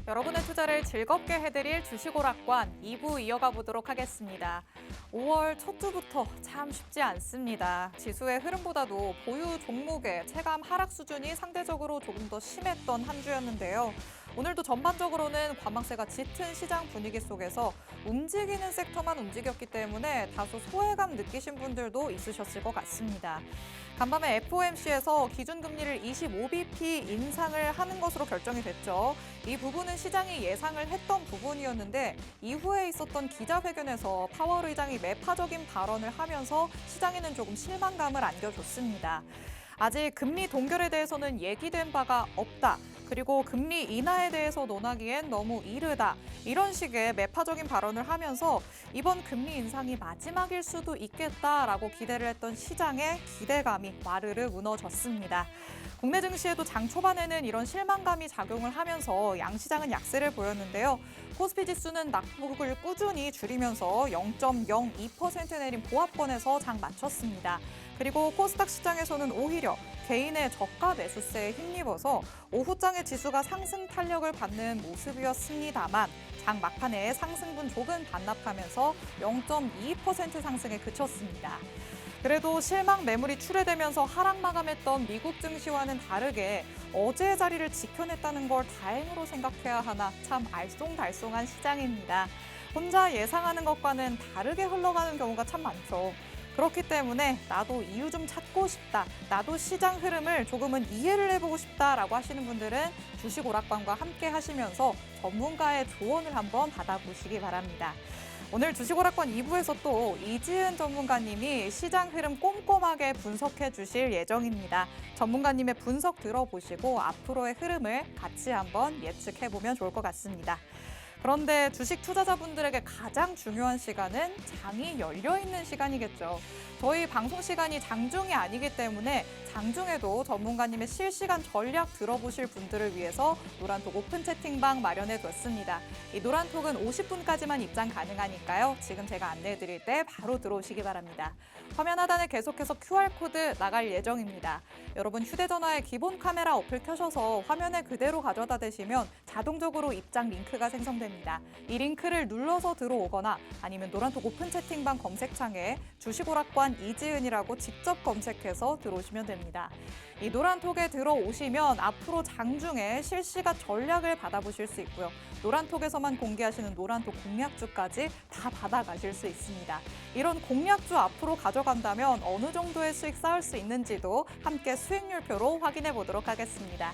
여러분의 투자를 즐겁게 해드릴 주식오락관 2부 이어가 보도록 하겠습니다. 5월 첫 주부터 참 쉽지 않습니다. 지수의 흐름보다도 보유 종목의 체감 하락 수준이 상대적으로 조금 더 심했던 한 주였는데요. 오늘도 전반적으로는 관망세가 짙은 시장 분위기 속에서 움직이는 섹터만 움직였기 때문에 다소 소외감 느끼신 분들도 있으셨을 것 같습니다. 간밤에 FOMC에서 기준금리를 25bp 인상을 하는 것으로 결정이 됐죠. 이 부분은 시장이 예상을 했던 부분이었는데 이후에 있었던 기자회견에서 파월 의장이 매파적인 발언을 하면서 시장에는 조금 실망감을 안겨줬습니다. 아직 금리 동결에 대해서는 얘기된 바가 없다. 그리고 금리 인하에 대해서 논하기엔 너무 이르다. 이런 식의 매파적인 발언을 하면서 이번 금리 인상이 마지막일 수도 있겠다라고 기대를 했던 시장의 기대감이 와르르 무너졌습니다. 국내 증시에도 장 초반에는 이런 실망감이 작용을 하면서 양시장은 약세를 보였는데요. 코스피 지수는 낙폭을 꾸준히 줄이면서 0.02% 내린 보합권에서 장 마쳤습니다. 그리고 코스닥 시장에서는 오히려 개인의 저가 매수세에 힘입어서 오후장의 지수가 상승 탄력을 받는 모습이었습니다만 장 막판에 상승분 조금 반납하면서 0.22% 상승에 그쳤습니다. 그래도 실망 매물이 출회되면서 하락 마감했던 미국 증시와는 다르게 어제의 자리를 지켜냈다는 걸 다행으로 생각해야 하나 참 알쏭달쏭한 시장입니다. 혼자 예상하는 것과는 다르게 흘러가는 경우가 참 많죠. 그렇기 때문에 나도 이유 좀 찾고 싶다, 나도 시장 흐름을 조금은 이해를 해보고 싶다라고 하시는 분들은 주식오락관과 함께 하시면서 전문가의 조언을 한번 받아보시기 바랍니다. 오늘 주식오락관 2부에서 또 이지은 전문가님이 시장 흐름 꼼꼼하게 분석해 주실 예정입니다. 전문가님의 분석 들어보시고 앞으로의 흐름을 같이 한번 예측해보면 좋을 것 같습니다. 그런데 주식 투자자분들에게 가장 중요한 시간은 장이 열려있는 시간이겠죠. 저희 방송 시간이 장중이 아니기 때문에 장중에도 전문가님의 실시간 전략 들어보실 분들을 위해서 노란톡 오픈 채팅방 마련해뒀습니다. 이 노란톡은 50분까지만 입장 가능하니까요. 지금 제가 안내해드릴 때 바로 들어오시기 바랍니다. 화면 하단에 계속해서 QR코드 나갈 예정입니다. 여러분 휴대전화에 기본 카메라 어플 켜셔서 화면에 그대로 가져다 대시면 자동적으로 입장 링크가 생성됩니다. 이 링크를 눌러서 들어오거나 아니면 노란톡 오픈 채팅방 검색창에 주식오락관 이지은이라고 직접 검색해서 들어오시면 됩니다. 이 노란톡에 들어오시면 앞으로 장중에 실시간 전략을 받아보실 수 있고요. 노란톡에서만 공개하시는 노란톡 공략주까지 다 받아가실 수 있습니다. 이런 공략주 앞으로 가져간다면 어느 정도의 수익 쌓을 수 있는지도 함께 수익률표로 확인해 보도록 하겠습니다.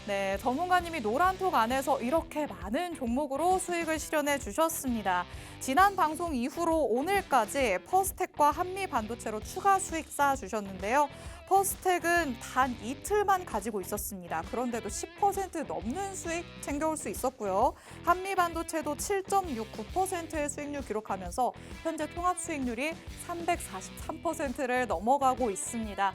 네, 전문가님이 노란톡 안에서 이렇게 많은 종목으로 수익을 실현해 주셨습니다. 지난 방송 이후로 오늘까지 퍼스텍과 한미반도체로 추가 수익 쌓아주셨는데요. 퍼스텍은 단 이틀만 가지고 있었습니다. 그런데도 10% 넘는 수익 챙겨올 수 있었고요. 한미반도체도 7.69%의 수익률 기록하면서 현재 통합 수익률이 343%를 넘어가고 있습니다.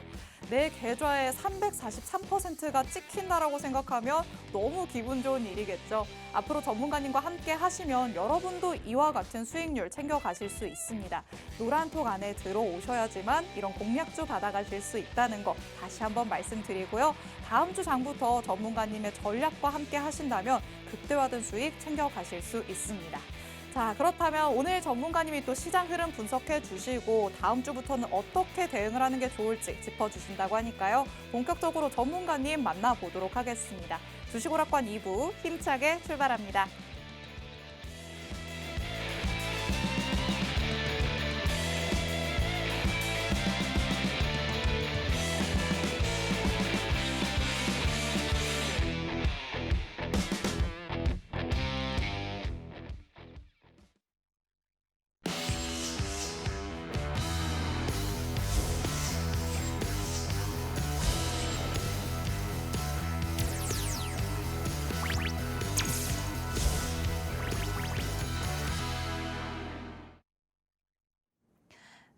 내 계좌에 343%가 찍힌다라고 생각하면 너무 기분 좋은 일이겠죠. 앞으로 전문가님과 함께 하시면 여러분도 이와 같은 수익률 챙겨가실 수 있습니다. 노란톡 안에 들어오셔야지만 이런 공략주 받아가실 수 있다는 거 다시 한번 말씀드리고요. 다음 주 장부터 전문가님의 전략과 함께 하신다면 극대화된 수익 챙겨가실 수 있습니다. 자, 그렇다면 오늘 전문가님이 또 시장 흐름 분석해 주시고 다음 주부터는 어떻게 대응을 하는 게 좋을지 짚어주신다고 하니까요. 본격적으로 전문가님 만나보도록 하겠습니다. 주식오락관 2부 힘차게 출발합니다.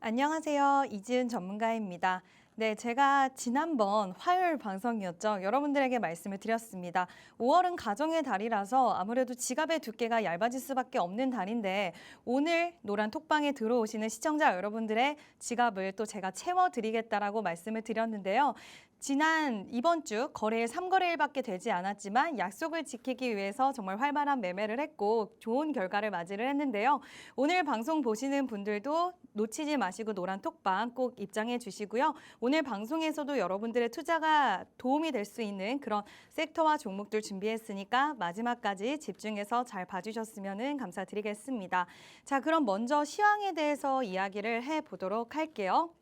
안녕하세요. 이지은 전문가입니다. 네, 제가 지난번 화요일 방송이었죠. 여러분들에게 말씀을 드렸습니다. 5월은 가정의 달이라서 아무래도 지갑의 두께가 얇아질 수밖에 없는 달인데 오늘 노란 톡방에 들어오시는 시청자 여러분들의 지갑을 또 제가 채워드리겠다라고 말씀을 드렸는데요. 이번 주 거래일 3거래일밖에 되지 않았지만 약속을 지키기 위해서 정말 활발한 매매를 했고 좋은 결과를 맞이를 했는데요. 오늘 방송 보시는 분들도 놓치지 마시고 노란 톡방 꼭 입장해 주시고요. 오늘 방송에서도 여러분들의 투자가 도움이 될 수 있는 그런 섹터와 종목들 준비했으니까 마지막까지 집중해서 잘 봐주셨으면 감사드리겠습니다. 자, 그럼 먼저 시황에 대해서 이야기를 해보도록 할게요.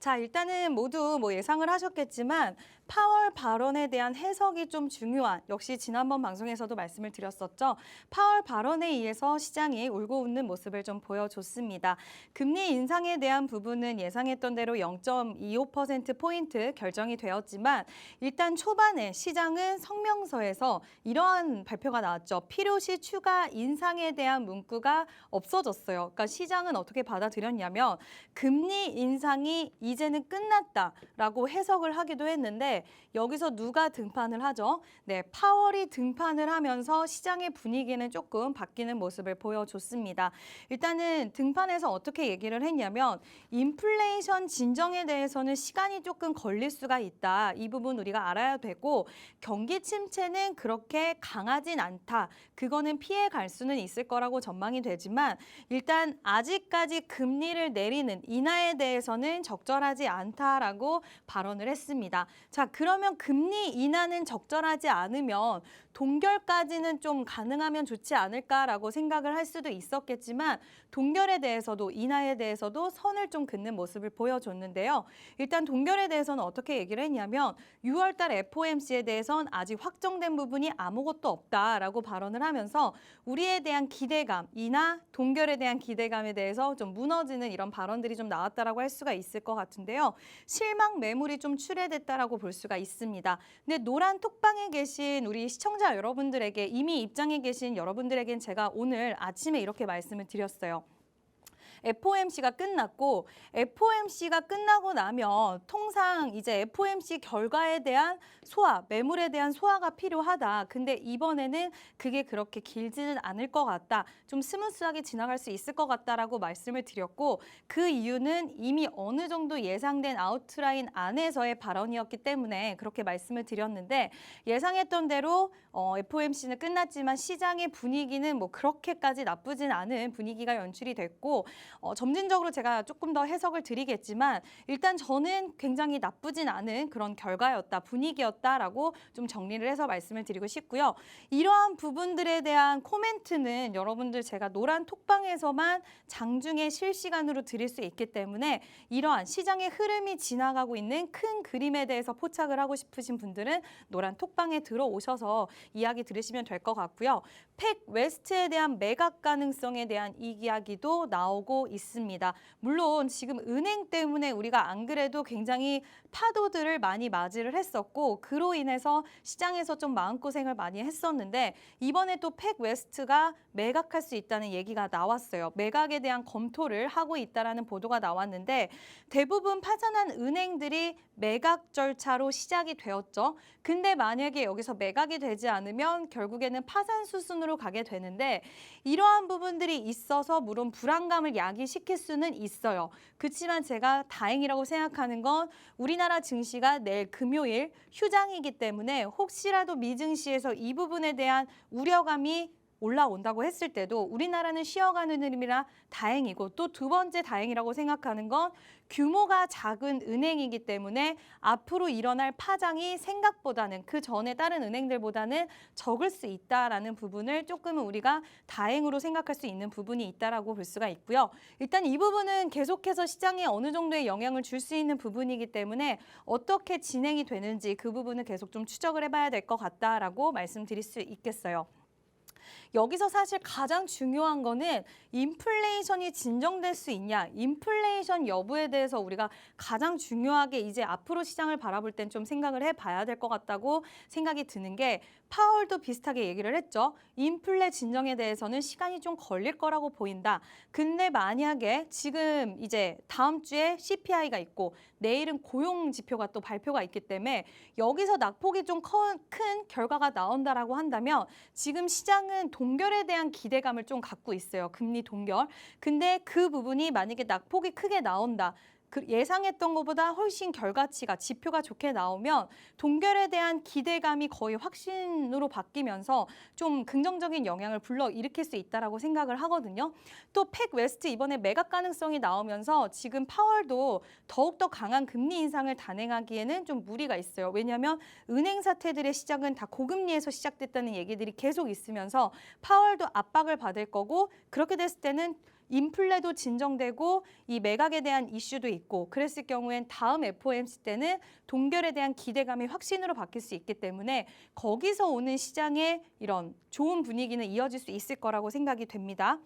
자, 일단은 모두 예상을 하셨겠지만 파월 발언에 대한 해석이 좀 중요한, 역시 지난번 방송에서도 말씀을 드렸었죠. 파월 발언에 의해서 시장이 울고 웃는 모습을 좀 보여줬습니다. 금리 인상에 대한 부분은 예상했던 대로 0.25%포인트 결정이 되었지만 일단 초반에 시장은 성명서에서 이러한 발표가 나왔죠. 필요시 추가 인상에 대한 문구가 없어졌어요. 그러니까 시장은 어떻게 받아들였냐면 금리 인상이 이제는 끝났다라고 해석을 하기도 했는데 여기서 누가 등판을 하죠? 네, 파월이 등판을 하면서 시장의 분위기는 조금 바뀌는 모습을 보여줬습니다. 일단은 등판에서 어떻게 얘기를 했냐면 인플레이션 진정에 대해서는 시간이 조금 걸릴 수가 있다. 이 부분 우리가 알아야 되고 경기 침체는 그렇게 강하진 않다. 그거는 피해 갈 수는 있을 거라고 전망이 되지만 일단 아직까지 금리를 내리는 인하에 대해서는 적절하지 않다라고 발언을 했습니다. 자, 그러면 금리 인하는 적절하지 않으면 동결까지는 좀 가능하면 좋지 않을까라고 생각을 할 수도 있었겠지만 동결에 대해서도 인하에 대해서도 선을 좀 긋는 모습을 보여줬는데요. 일단 동결에 대해서는 어떻게 얘기를 했냐면 6월 달 FOMC에 대해서는 아직 확정된 부분이 아무것도 없다라고 발언을 하면서 우리에 대한 기대감, 인하, 동결에 대한 기대감에 대해서 좀 무너지는 이런 발언들이 좀 나왔다라고 할 수가 있을 것 같은데요. 실망 매물이 좀 출회됐다라고 볼 수가 있습니다. 근데 노란 톡방에 계신 우리 시청자 여러분들에게 이미 입장에 계신 여러분들에겐 제가 오늘 아침에 이렇게 말씀을 드렸어요. FOMC가 끝났고 FOMC가 끝나고 나면 통상 이제 FOMC 결과에 대한 소화, 매물에 대한 소화가 필요하다. 근데 이번에는 그게 그렇게 길지는 않을 것 같다. 좀 스무스하게 지나갈 수 있을 것 같다라고 말씀을 드렸고 그 이유는 이미 어느 정도 예상된 아웃라인 안에서의 발언이었기 때문에 그렇게 말씀을 드렸는데 예상했던 대로 FOMC는 끝났지만 시장의 분위기는 그렇게까지 나쁘진 않은 분위기가 연출이 됐고 점진적으로 제가 조금 더 해석을 드리겠지만 일단 저는 굉장히 나쁘진 않은 그런 결과였다, 분위기였다라고 좀 정리를 해서 말씀을 드리고 싶고요. 이러한 부분들에 대한 코멘트는 여러분들 제가 노란 톡방에서만 장중에 실시간으로 드릴 수 있기 때문에 이러한 시장의 흐름이 지나가고 있는 큰 그림에 대해서 포착을 하고 싶으신 분들은 노란 톡방에 들어오셔서 이야기 들으시면 될 것 같고요. 팩 웨스트에 대한 매각 가능성에 대한 이야기도 나오고 있습니다. 물론 지금 은행 때문에 우리가 안 그래도 굉장히 파도들을 많이 맞이를 했었고 그로 인해서 시장에서 좀 마음고생을 많이 했었는데 이번에 또 팩 웨스트가 매각할 수 있다는 얘기가 나왔어요. 매각에 대한 검토를 하고 있다라는 보도가 나왔는데 대부분 파산한 은행들이 매각 절차로 시작이 되었죠. 근데 만약에 여기서 매각이 되지 않으면 결국에는 파산 수순으로 가게 되는데 이러한 부분들이 있어서 물론 불안감을 야기시킬 수는 있어요. 그렇지만 제가 다행이라고 생각하는 건 우리나라 증시가 내일 금요일 휴장이기 때문에 혹시라도 미증시에서 이 부분에 대한 우려감이 올라온다고 했을 때도 우리나라는 쉬어가는 흐름이라 다행이고 또 두 번째 다행이라고 생각하는 건 규모가 작은 은행이기 때문에 앞으로 일어날 파장이 생각보다는 그 전에 다른 은행들보다는 적을 수 있다라는 부분을 조금은 우리가 다행으로 생각할 수 있는 부분이 있다라고 볼 수가 있고요. 일단 이 부분은 계속해서 시장에 어느 정도의 영향을 줄 수 있는 부분이기 때문에 어떻게 진행이 되는지 그 부분은 계속 좀 추적을 해봐야 될 것 같다라고 말씀드릴 수 있겠어요. 여기서 사실 가장 중요한 거는 인플레이션이 진정될 수 있냐, 인플레이션 여부에 대해서 우리가 가장 중요하게 이제 앞으로 시장을 바라볼 땐 좀 생각을 해봐야 될 것 같다고 생각이 드는 게 파월도 비슷하게 얘기를 했죠. 인플레 진정에 대해서는 시간이 좀 걸릴 거라고 보인다. 근데 만약에 지금 이제 다음 주에 CPI가 있고 내일은 고용 지표가 또 발표가 있기 때문에 여기서 낙폭이 좀 큰 결과가 나온다라고 한다면 지금 시장은 동결에 대한 기대감을 좀 갖고 있어요. 금리 동결. 근데 그 부분이 만약에 낙폭이 크게 나온다. 예상했던 것보다 훨씬 결과치가 지표가 좋게 나오면 동결에 대한 기대감이 거의 확신으로 바뀌면서 좀 긍정적인 영향을 불러일으킬 수 있다라고 생각을 하거든요. 또 팩 웨스트 이번에 매각 가능성이 나오면서 지금 파월도 더욱더 강한 금리 인상을 단행하기에는 좀 무리가 있어요. 왜냐하면 은행 사태들의 시작은 다 고금리에서 시작됐다는 얘기들이 계속 있으면서 파월도 압박을 받을 거고 그렇게 됐을 때는 인플레도 진정되고 이 매각에 대한 이슈도 있고 그랬을 경우엔 다음 FOMC 때는 동결에 대한 기대감이 확신으로 바뀔 수 있기 때문에 거기서 오는 시장의 이런 좋은 분위기는 이어질 수 있을 거라고 생각이 됩니다.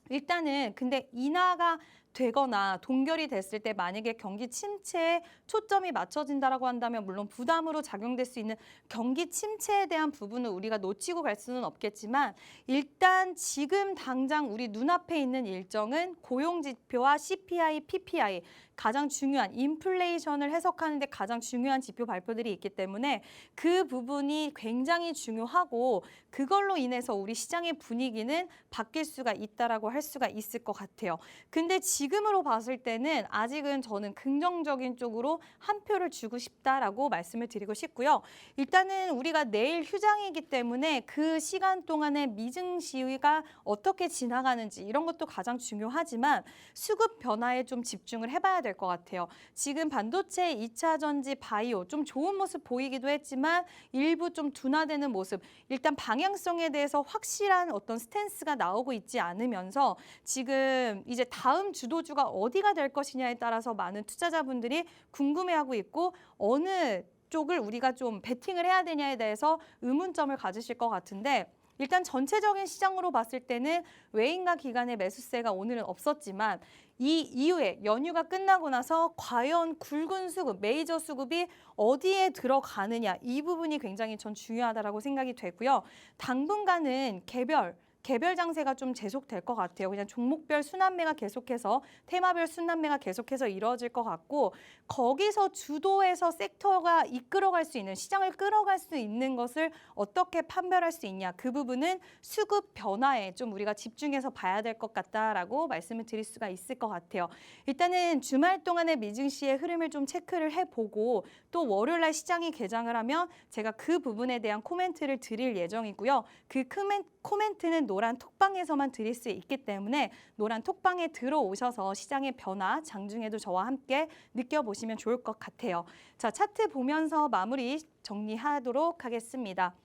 일단은 근데 인하가 되거나 동결이 됐을 때 만약에 경기 침체에 초점이 맞춰진다라고 한다면 물론 부담으로 작용될 수 있는 경기 침체에 대한 부분을 우리가 놓치고 갈 수는 없겠지만 일단 지금 당장 우리 눈앞에 있는 일정은 고용지표와 CPI, PPI 가장 중요한 인플레이션을 해석하는 데 가장 중요한 지표 발표들이 있기 때문에 그 부분이 굉장히 중요하고 그걸로 인해서 우리 시장의 분위기는 바뀔 수가 있다라고 할 수가 있을 것 같아요. 근데 지금으로 봤을 때는 아직은 저는 긍정적인 쪽으로 한 표를 주고 싶다라고 말씀을 드리고 싶고요. 일단은 우리가 내일 휴장이기 때문에 그 시간 동안에 미증 시위가 어떻게 지나가는지 이런 것도 가장 중요하지만 수급 변화에 좀 집중을 해봐야 될 것 같아요. 지금 반도체, 2차 전지, 바이오 좀 좋은 모습 보이기도 했지만 일부 좀 둔화되는 모습. 일단 방향성에 대해서 확실한 어떤 스탠스가 나오고 있지 않으면서 지금 이제 다음 주도주가 어디가 될 것이냐에 따라서 많은 투자자분들이 궁금해하고 있고 어느 쪽을 우리가 좀 베팅을 해야 되냐에 대해서 의문점을 가지실 것 같은데 일단 전체적인 시장으로 봤을 때는 외인과 기관의 매수세가 오늘은 없었지만 이 이후에 연휴가 끝나고 나서 과연 굵은 수급, 메이저 수급이 어디에 들어가느냐 이 부분이 굉장히 전 중요하다라고 생각이 되고요. 당분간은 개별 장세가 좀 계속될 것 같아요. 그냥 종목별 순환매가 계속해서 테마별 순환매가 계속해서 이루어질 것 같고 거기서 주도해서 섹터가 이끌어갈 수 있는 시장을 끌어갈 수 있는 것을 어떻게 판별할 수 있냐 그 부분은 수급 변화에 좀 우리가 집중해서 봐야 될 것 같다라고 말씀을 드릴 수가 있을 것 같아요. 일단은 주말 동안의 미증시의 흐름을 좀 체크를 해보고 또 월요일날 시장이 개장을 하면 제가 그 부분에 대한 코멘트를 드릴 예정이고요. 그 코멘트는 노란 톡방에서만 드릴 수 있기 때문에 노란 톡방에 들어오셔서 시장의 변화 장중에도 저와 함께 느껴보시면 좋을 것 같아요. 자, 차트 보면서 마무리 정리하도록 하겠습니다.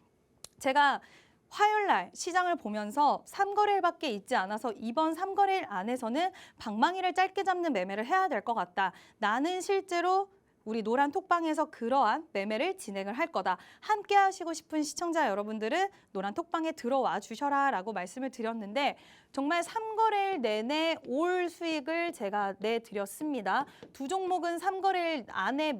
제가 화요일 날 시장을 보면서 3거래일밖에 있지 않아서 이번 3거래일 안에서는 방망이를 짧게 잡는 매매를 해야 될 것 같다. 나는 실제로 우리 노란 톡방에서 그러한 매매를 진행을 할 거다. 함께 하시고 싶은 시청자 여러분들은 노란 톡방에 들어와 주셔라 라고 말씀을 드렸는데 정말 3거래일 내내 올 수익을 제가 내드렸습니다. 두 종목은 3거래일 안에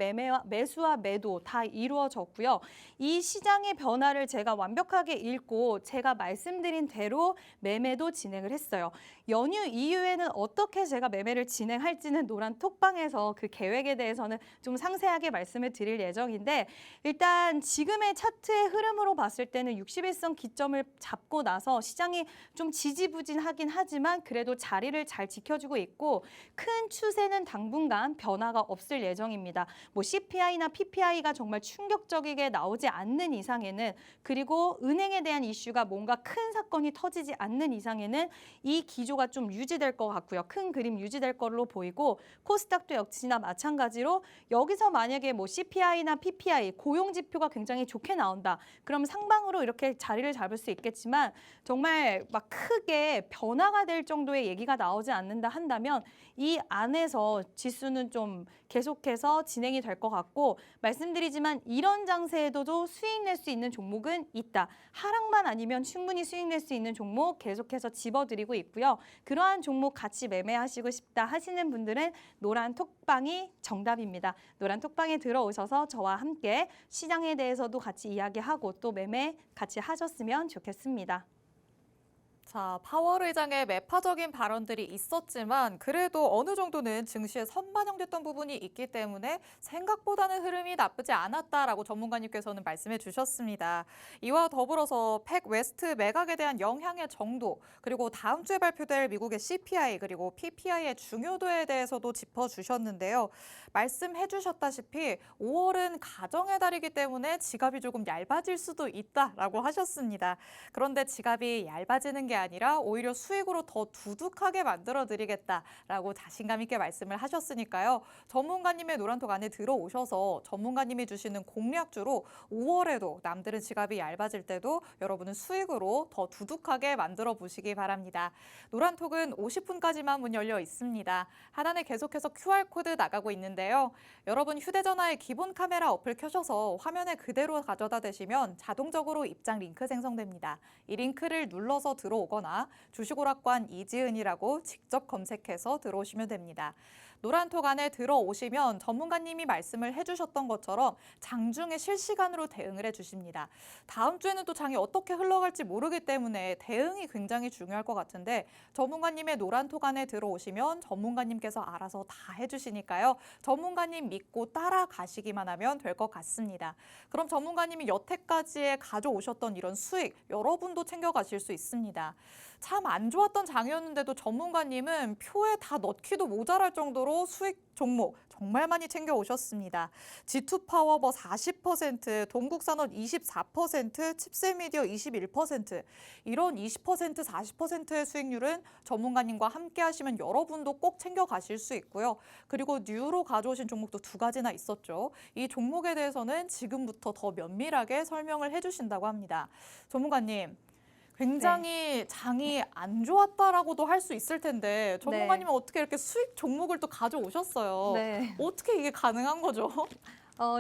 매수와 매도 다 이루어졌고요. 이 시장의 변화를 제가 완벽하게 읽고 제가 말씀드린 대로 매매도 진행을 했어요. 연휴 이후에는 어떻게 제가 매매를 진행할지는 노란 톡방에서 그 계획에 대해서는 좀 상세하게 말씀을 드릴 예정인데 일단 지금의 차트의 흐름으로 봤을 때는 61선 기점을 잡고 나서 시장이 좀 지지부진하긴 하지만 그래도 자리를 잘 지켜주고 있고 큰 추세는 당분간 변화가 없을 예정입니다. 뭐 CPI나 PPI가 정말 충격적이게 나오지 않는 이상에는 그리고 은행에 대한 이슈가 뭔가 큰 사건이 터지지 않는 이상에는 이 기조가 좀 유지될 것 같고요. 큰 그림 유지될 걸로 보이고 코스닥도 역시나 마찬가지로 여기서 만약에 뭐 CPI나 PPI 고용 지표가 굉장히 좋게 나온다. 그럼 상방으로 이렇게 자리를 잡을 수 있겠지만 정말 막 크게 변화가 될 정도의 얘기가 나오지 않는다 한다면 이 안에서 지수는 좀 계속해서 진행이 될 것 같고 말씀드리지만 이런 장세에도 수익 낼 수 있는 종목은 있다. 하락만 아니면 충분히 수익 낼 수 있는 종목 계속해서 집어드리고 있고요. 그러한 종목 같이 매매하시고 싶다 하시는 분들은 노란 톡방이 정답입니다. 노란 톡방에 들어오셔서 저와 함께 시장에 대해서도 같이 이야기하고 또 매매 같이 하셨으면 좋겠습니다. 자, 파월 의장의 매파적인 발언들이 있었지만 그래도 어느 정도는 증시에 선반영됐던 부분이 있기 때문에 생각보다는 흐름이 나쁘지 않았다라고 전문가님께서는 말씀해 주셨습니다. 이와 더불어서 팩 웨스트 매각에 대한 영향의 정도, 그리고 다음 주에 발표될 미국의 CPI 그리고 PPI의 중요도에 대해서도 짚어주셨는데요. 말씀해 주셨다시피 5월은 가정의 달이기 때문에 지갑이 조금 얇아질 수도 있다라고 하셨습니다. 그런데 지갑이 얇아지는 게 아니라 오히려 수익으로 더 두둑하게 만들어 드리겠다라고 자신감 있게 말씀을 하셨으니까요. 전문가님의 노란톡 안에 들어오셔서 전문가님이 주시는 공략주로 5월에도 남들은 지갑이 얇아질 때도 여러분은 수익으로 더 두둑하게 만들어 보시기 바랍니다. 노란톡은 50분까지만 문 열려 있습니다. 하단에 계속해서 QR코드 나가고 있는데요. 여러분 휴대전화에 기본 카메라 어플 켜셔서 화면에 그대로 가져다 대시면 자동적으로 입장 링크 생성됩니다. 이 링크를 눌러서 들어오거나 주식오락관 이지은이라고 직접 검색해서 들어오시면 됩니다. 노란톡 안에 들어오시면 전문가님이 말씀을 해주셨던 것처럼 장중에 실시간으로 대응을 해주십니다. 다음 주에는 또 장이 어떻게 흘러갈지 모르기 때문에 대응이 굉장히 중요할 것 같은데 전문가님의 노란톡 안에 들어오시면 전문가님께서 알아서 다 해주시니까요. 전문가님 믿고 따라가시기만 하면 될 것 같습니다. 그럼 전문가님이 여태까지에 가져오셨던 이런 수익 여러분도 챙겨가실 수 있습니다. 참 안 좋았던 장이었는데도 전문가님은 표에 다 넣기도 모자랄 정도로 수익 종목 정말 많이 챙겨오셨습니다. G2파워버 40%, 동국산업 24%, 칩셋미디어 21%, 이런 20%, 40%의 수익률은 전문가님과 함께 하시면 여러분도 꼭 챙겨가실 수 있고요. 그리고 뉴로 가져오신 종목도 두 가지나 있었죠. 이 종목에 대해서는 지금부터 더 면밀하게 설명을 해주신다고 합니다. 전문가님. 굉장히 장이 안 좋았다라고도 할 수 있을 텐데 전문가님은 어떻게 이렇게 수익 종목을 또 가져오셨어요? 네. 어떻게 이게 가능한 거죠?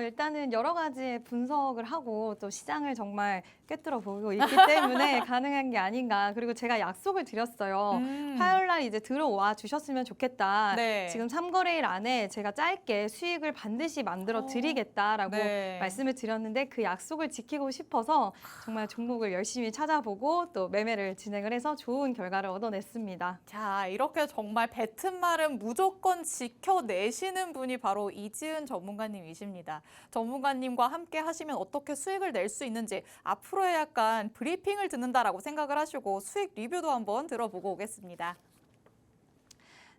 일단은 여러 가지 분석을 하고 또 시장을 정말 꿰뚫어 보고 있기 때문에 가능한 게 아닌가. 그리고 제가 약속을 드렸어요. 화요일 날 이제 들어와 주셨으면 좋겠다. 네. 지금 3거래일 안에 제가 짧게 수익을 반드시 만들어 드리겠다라고 네. 말씀을 드렸는데 그 약속을 지키고 싶어서 정말 종목을 열심히 찾아보고 또 매매를 진행을 해서 좋은 결과를 얻어냈습니다. 자, 이렇게 정말 뱉은 말은 무조건 지켜내시는 분이 바로 이지은 전문가님이십니다. 전문가님과 함께 하시면 어떻게 수익을 낼 수 있는지 앞으로의 약간 브리핑을 듣는다라고 생각을 하시고 수익 리뷰도 한번 들어보고 오겠습니다.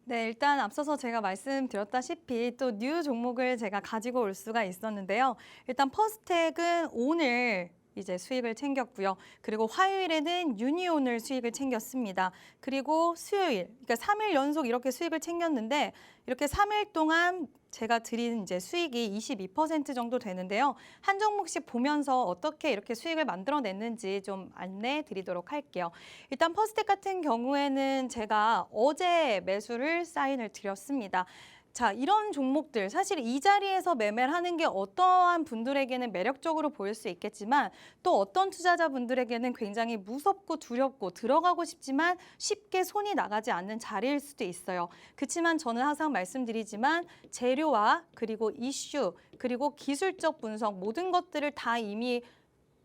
네, 일단 앞서서 제가 말씀드렸다시피 또 뉴 종목을 제가 가지고 올 수가 있었는데요. 일단 퍼스텍은 오늘 이제 수익을 챙겼고요. 그리고 화요일에는 유니온을 수익을 챙겼습니다. 그리고 수요일, 그러니까 3일 연속 이렇게 수익을 챙겼는데 이렇게 3일 동안 제가 드린 이제 수익이 22% 정도 되는데요. 한 종목씩 보면서 어떻게 이렇게 수익을 만들어냈는지 좀 안내 드리도록 할게요. 일단 퍼스텍 같은 경우에는 제가 어제 매수를 사인을 드렸습니다. 자, 이런 종목들 사실 이 자리에서 매매를 하는 게 어떠한 분들에게는 매력적으로 보일 수 있겠지만 또 어떤 투자자분들에게는 굉장히 무섭고 두렵고 들어가고 싶지만 쉽게 손이 나가지 않는 자리일 수도 있어요. 그렇지만 저는 항상 말씀드리지만 재료와 그리고 이슈 그리고 기술적 분석 모든 것들을 다 이미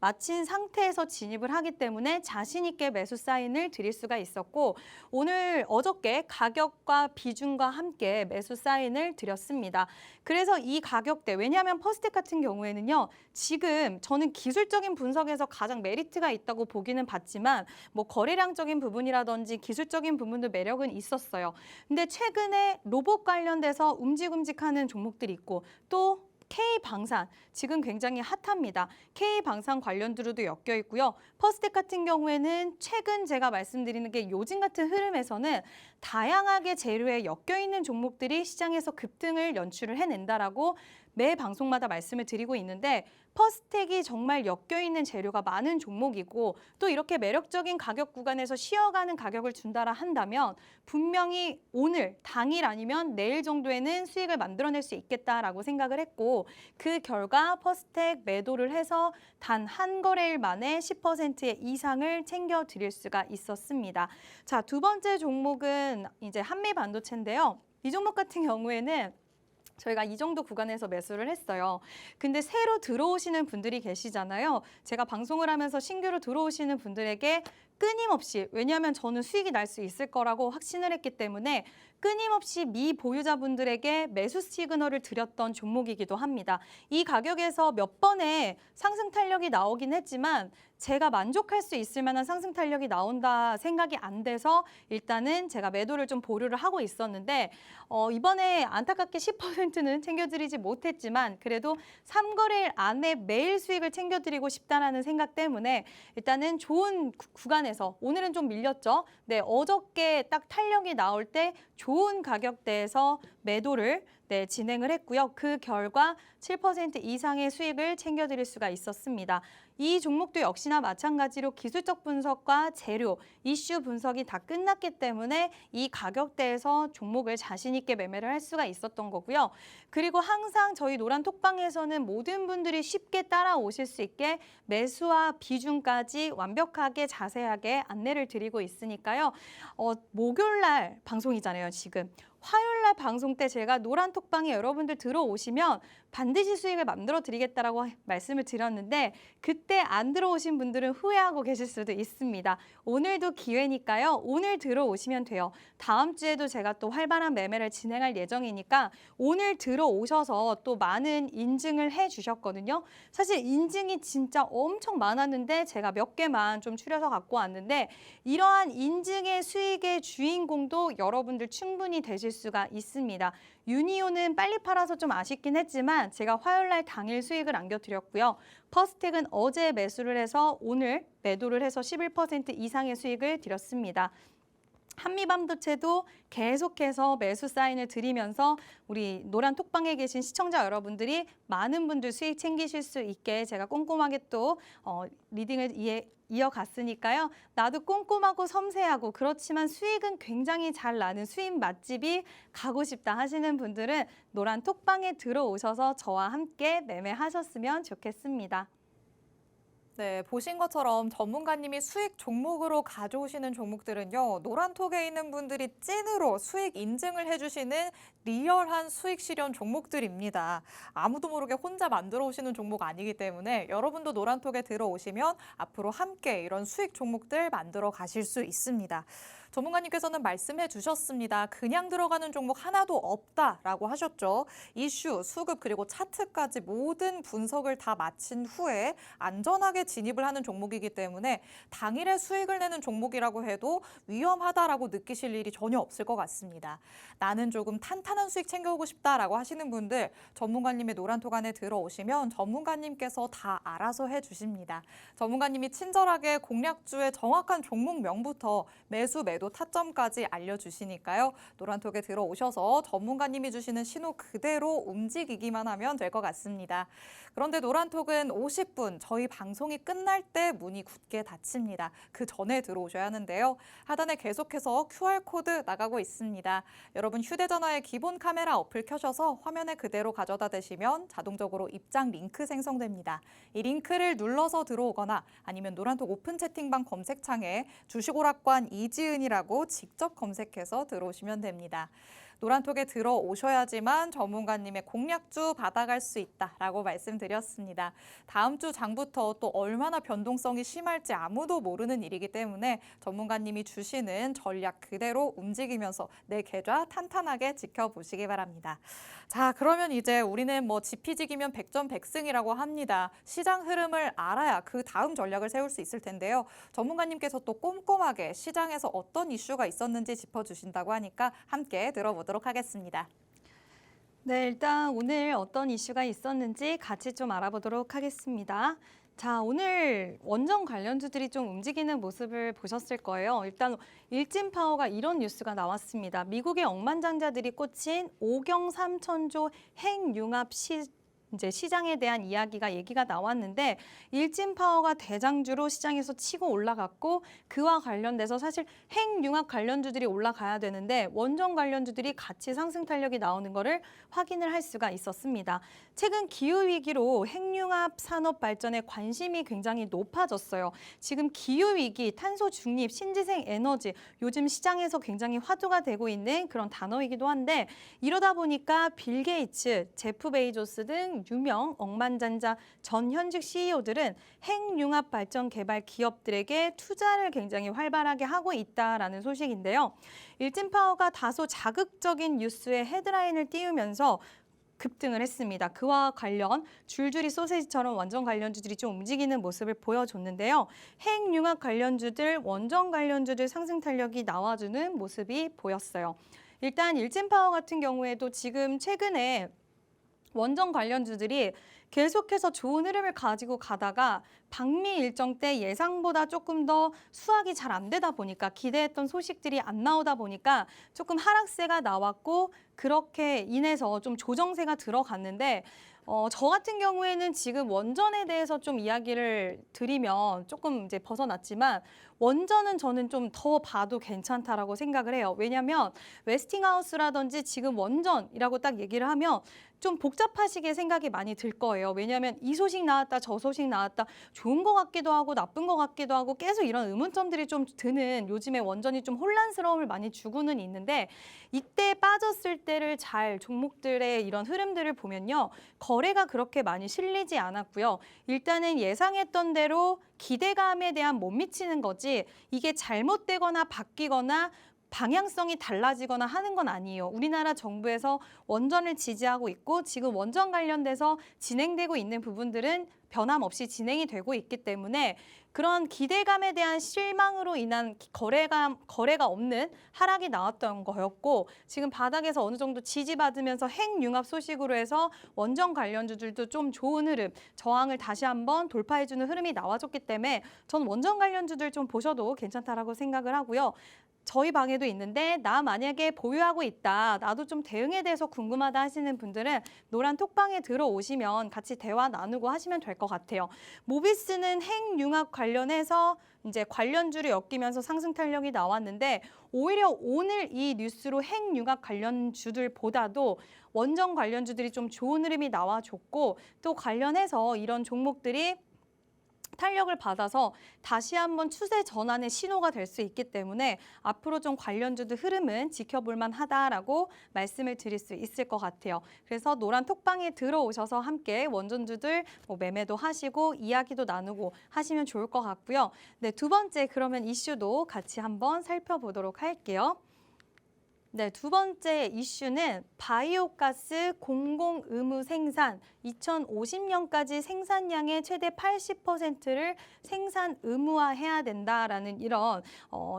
마친 상태에서 진입을 하기 때문에 자신 있게 매수 사인을 드릴 수가 있었고 오늘 어저께 가격과 비중과 함께 매수 사인을 드렸습니다. 그래서 이 가격대, 왜냐하면 퍼스텍 같은 경우에는요. 지금 저는 기술적인 분석에서 가장 메리트가 있다고 보기는 봤지만 뭐 거래량적인 부분이라든지 기술적인 부분도 매력은 있었어요. 근데 최근에 로봇 관련돼서 움직임직하는 종목들이 있고 또 K방산 지금 굉장히 핫합니다. K방산 관련주로도 엮여 있고요. 퍼스텍 같은 경우에는 최근 제가 말씀드리는 게 요즘 같은 흐름에서는 다양하게 재료에 엮여 있는 종목들이 시장에서 급등을 연출을 해낸다라고 매 방송마다 말씀을 드리고 있는데 퍼스텍이 정말 엮여있는 재료가 많은 종목이고 또 이렇게 매력적인 가격 구간에서 쉬어가는 가격을 준다라 한다면 분명히 오늘, 당일 아니면 내일 정도에는 수익을 만들어낼 수 있겠다라고 생각을 했고 그 결과 퍼스텍 매도를 해서 단 한 거래일 만에 10%의 이상을 챙겨드릴 수가 있었습니다. 자, 두 번째 종목은 이제 한미반도체인데요. 이 종목 같은 경우에는 저희가 이 정도 구간에서 매수를 했어요. 근데 새로 들어오시는 분들이 계시잖아요. 제가 방송을 하면서 신규로 들어오시는 분들에게 끊임없이, 왜냐하면 저는 수익이 날 수 있을 거라고 확신을 했기 때문에 끊임없이 미보유자분들에게 매수 시그널을 드렸던 종목이기도 합니다. 이 가격에서 몇 번의 상승 탄력이 나오긴 했지만 제가 만족할 수 있을 만한 상승 탄력이 나온다 생각이 안 돼서 일단은 제가 매도를 좀 보류를 하고 있었는데 이번에 안타깝게 10%는 챙겨드리지 못했지만 그래도 3거래일 안에 매일 수익을 챙겨드리고 싶다라는 생각 때문에 일단은 좋은 구간에서 오늘은 좀 밀렸죠. 네, 어저께 딱 탄력이 나올 때 좋은 가격대에서 매도를 진행을 했고요. 그 결과 7% 이상의 수익을 챙겨드릴 수가 있었습니다. 이 종목도 역시나 마찬가지로 기술적 분석과 재료, 이슈 분석이 다 끝났기 때문에 이 가격대에서 종목을 자신 있게 매매를 할 수가 있었던 거고요. 그리고 항상 저희 노란 톡방에서는 모든 분들이 쉽게 따라오실 수 있게 매수와 비중까지 완벽하게 자세하게 안내를 드리고 있으니까요. 목요일 날 방송이잖아요, 지금. 화요일 날 방송 때 제가 노란 톡방에 여러분들 들어오시면 반드시 수익을 만들어 드리겠다라고 말씀을 드렸는데 그때 안 들어오신 분들은 후회하고 계실 수도 있습니다. 오늘도 기회니까요. 오늘 들어오시면 돼요. 다음 주에도 제가 또 활발한 매매를 진행할 예정이니까 오늘 들어오셔서 또 많은 인증을 해 주셨거든요. 사실 인증이 진짜 엄청 많았는데 제가 몇 개만 좀 추려서 갖고 왔는데 이러한 인증의 수익의 주인공도 여러분들 충분히 되실 수가 있습니다. 유니온은 빨리 팔아서 좀 아쉽긴 했지만 제가 화요일 날 당일 수익을 안겨드렸고요. 퍼스텍은 어제 매수를 해서 오늘 매도를 해서 11% 이상의 수익을 드렸습니다. 한미반도체도 계속해서 매수 사인을 드리면서 우리 노란 톡방에 계신 시청자 여러분들이 많은 분들 수익 챙기실 수 있게 제가 꼼꼼하게 또 리딩을 이어갔으니까요. 나도 꼼꼼하고 섬세하고 그렇지만 수익은 굉장히 잘 나는 수익 맛집이 가고 싶다 하시는 분들은 노란 톡방에 들어오셔서 저와 함께 매매하셨으면 좋겠습니다. 네, 보신 것처럼 전문가님이 수익 종목으로 가져오시는 종목들은요, 노란톡에 있는 분들이 찐으로 수익 인증을 해주시는 리얼한 수익 실현 종목들입니다. 아무도 모르게 혼자 만들어 오시는 종목 아니기 때문에 여러분도 노란톡에 들어오시면 앞으로 함께 이런 수익 종목들 만들어 가실 수 있습니다. 전문가님께서는 말씀해 주셨습니다. 그냥 들어가는 종목 하나도 없다라고 하셨죠. 이슈, 수급 그리고 차트까지 모든 분석을 다 마친 후에 안전하게 진입을 하는 종목이기 때문에 당일에 수익을 내는 종목이라고 해도 위험하다라고 느끼실 일이 전혀 없을 것 같습니다. 나는 조금 탄탄한 수익 챙겨오고 싶다라고 하시는 분들 전문가님의 노란톡 안에 들어오시면 전문가님께서 다 알아서 해주십니다. 전문가님이 친절하게 공략주의 정확한 종목명부터 매수, 매도, 타점까지 알려주시니까요. 노란톡에 들어오셔서 전문가님이 주시는 신호 그대로 움직이기만 하면 될 것 같습니다. 그런데 노란톡은 50분 저희 방송이 끝날 때 문이 굳게 닫힙니다. 그 전에 들어오셔야 하는데요. 하단에 계속해서 QR코드 나가고 있습니다. 여러분 휴대전화에 기본 카메라 어플 켜셔서 화면에 그대로 가져다 대시면 자동적으로 입장 링크 생성됩니다. 이 링크를 눌러서 들어오거나 아니면 노란톡 오픈 채팅방 검색창에 주식오락관 이지은이라고 직접 검색해서 들어오시면 됩니다. 노란톡에 들어오셔야지만 전문가님의 공략주 받아갈 수 있다라고 말씀드렸습니다. 다음 주 장부터 또 얼마나 변동성이 심할지 아무도 모르는 일이기 때문에 전문가님이 주시는 전략 그대로 움직이면서 내 계좌 탄탄하게 지켜보시기 바랍니다. 자, 그러면 이제 우리는 지피지기면 백전백승이라고 합니다. 시장 흐름을 알아야 그 다음 전략을 세울 수 있을 텐데요. 전문가님께서 또 꼼꼼하게 시장에서 어떤 이슈가 있었는지 짚어주신다고 하니까 함께 들어보도록 하겠습니다. 네, 일단 오늘 어떤 이슈가 있었는지 같이 좀 알아보도록 하겠습니다. 자, 오늘 원전 관련주들이 좀 움직이는 모습을 보셨을 거예요. 일단 일진파워가 이런 뉴스가 나왔습니다. 미국의 억만장자들이 꽂힌 5경 3천조 핵융합 이제 시장에 대한 얘기가 나왔는데 일진파워가 대장주로 시장에서 치고 올라갔고 그와 관련돼서 사실 핵융합 관련주들이 올라가야 되는데 원전 관련주들이 같이 상승 탄력이 나오는 거를 확인을 할 수가 있었습니다. 최근 기후위기로 핵융합 산업 발전에 관심이 굉장히 높아졌어요. 지금 기후위기, 탄소 중립, 신재생 에너지 요즘 시장에서 굉장히 화두가 되고 있는 그런 단어이기도 한데 이러다 보니까 빌 게이츠, 제프 베이조스 등 유명 억만장자 전 현직 CEO들은 핵융합 발전 개발 기업들에게 투자를 굉장히 활발하게 하고 있다라는 소식인데요. 일진파워가 다소 자극적인 뉴스에 헤드라인을 띄우면서 급등을 했습니다. 그와 관련 줄줄이 소세지처럼 원전 관련주들이 좀 움직이는 모습을 보여줬는데요. 핵융합 관련주들, 원전 관련주들 상승 탄력이 나와주는 모습이 보였어요. 일단 일진파워 같은 경우에도 지금 최근에 원전 관련주들이 계속해서 좋은 흐름을 가지고 가다가 방미 일정 때 예상보다 조금 더 수확이 잘 안 되다 보니까 기대했던 소식들이 안 나오다 보니까 조금 하락세가 나왔고 그렇게 인해서 좀 조정세가 들어갔는데 저 같은 경우에는 지금 원전에 대해서 좀 이야기를 드리면 조금 이제 벗어났지만 원전은 저는 좀 더 봐도 괜찮다라고 생각을 해요. 왜냐하면 웨스팅하우스라든지 지금 원전이라고 딱 얘기를 하면 좀 복잡하시게 생각이 많이 들 거예요. 왜냐하면 이 소식 나왔다, 저 소식 나왔다, 좋은 것 같기도 하고 나쁜 것 같기도 하고 계속 이런 의문점들이 좀 드는 요즘에 원전이 좀 혼란스러움을 많이 주고는 있는데 이때 빠졌을 때를 잘 종목들의 이런 흐름들을 보면요. 거래가 그렇게 많이 실리지 않았고요. 일단은 예상했던 대로 기대감에 대한 못 미치는 거지 이게 잘못되거나 바뀌거나 방향성이 달라지거나 하는 건 아니에요. 우리나라 정부에서 원전을 지지하고 있고 지금 원전 관련돼서 진행되고 있는 부분들은 변함없이 진행이 되고 있기 때문에 그런 기대감에 대한 실망으로 인한 거래가 없는 하락이 나왔던 거였고 지금 바닥에서 어느 정도 지지받으면서 핵융합 소식으로 해서 원전 관련주들도 좀 좋은 흐름, 저항을 다시 한번 돌파해주는 흐름이 나와줬기 때문에 전 원전 관련주들 좀 보셔도 괜찮다라고 생각을 하고요. 저희 방에도 있는데 나 만약에 보유하고 있다, 나도 좀 대응에 대해서 궁금하다 하시는 분들은 노란 톡방에 들어오시면 같이 대화 나누고 하시면 될 것 같아요. 모비스는 핵융합 관련해서 이제 관련주를 엮이면서 상승 탄력이 나왔는데 오히려 오늘 이 뉴스로 핵융합 관련주들보다도 원전 관련주들이 좀 좋은 흐름이 나와줬고 또 관련해서 이런 종목들이 탄력을 받아서 다시 한번 추세 전환의 신호가 될 수 있기 때문에 앞으로 좀 관련주들 흐름은 지켜볼 만하다라고 말씀을 드릴 수 있을 것 같아요. 그래서 노란 톡방에 들어오셔서 함께 원전주들 매매도 하시고 이야기도 나누고 하시면 좋을 것 같고요. 네, 두 번째 그러면 이슈도 같이 한번 살펴보도록 할게요. 네, 두 번째 이슈는 바이오가스 공공 의무 생산 2050년까지 생산량의 최대 80%를 생산 의무화해야 된다라는 이런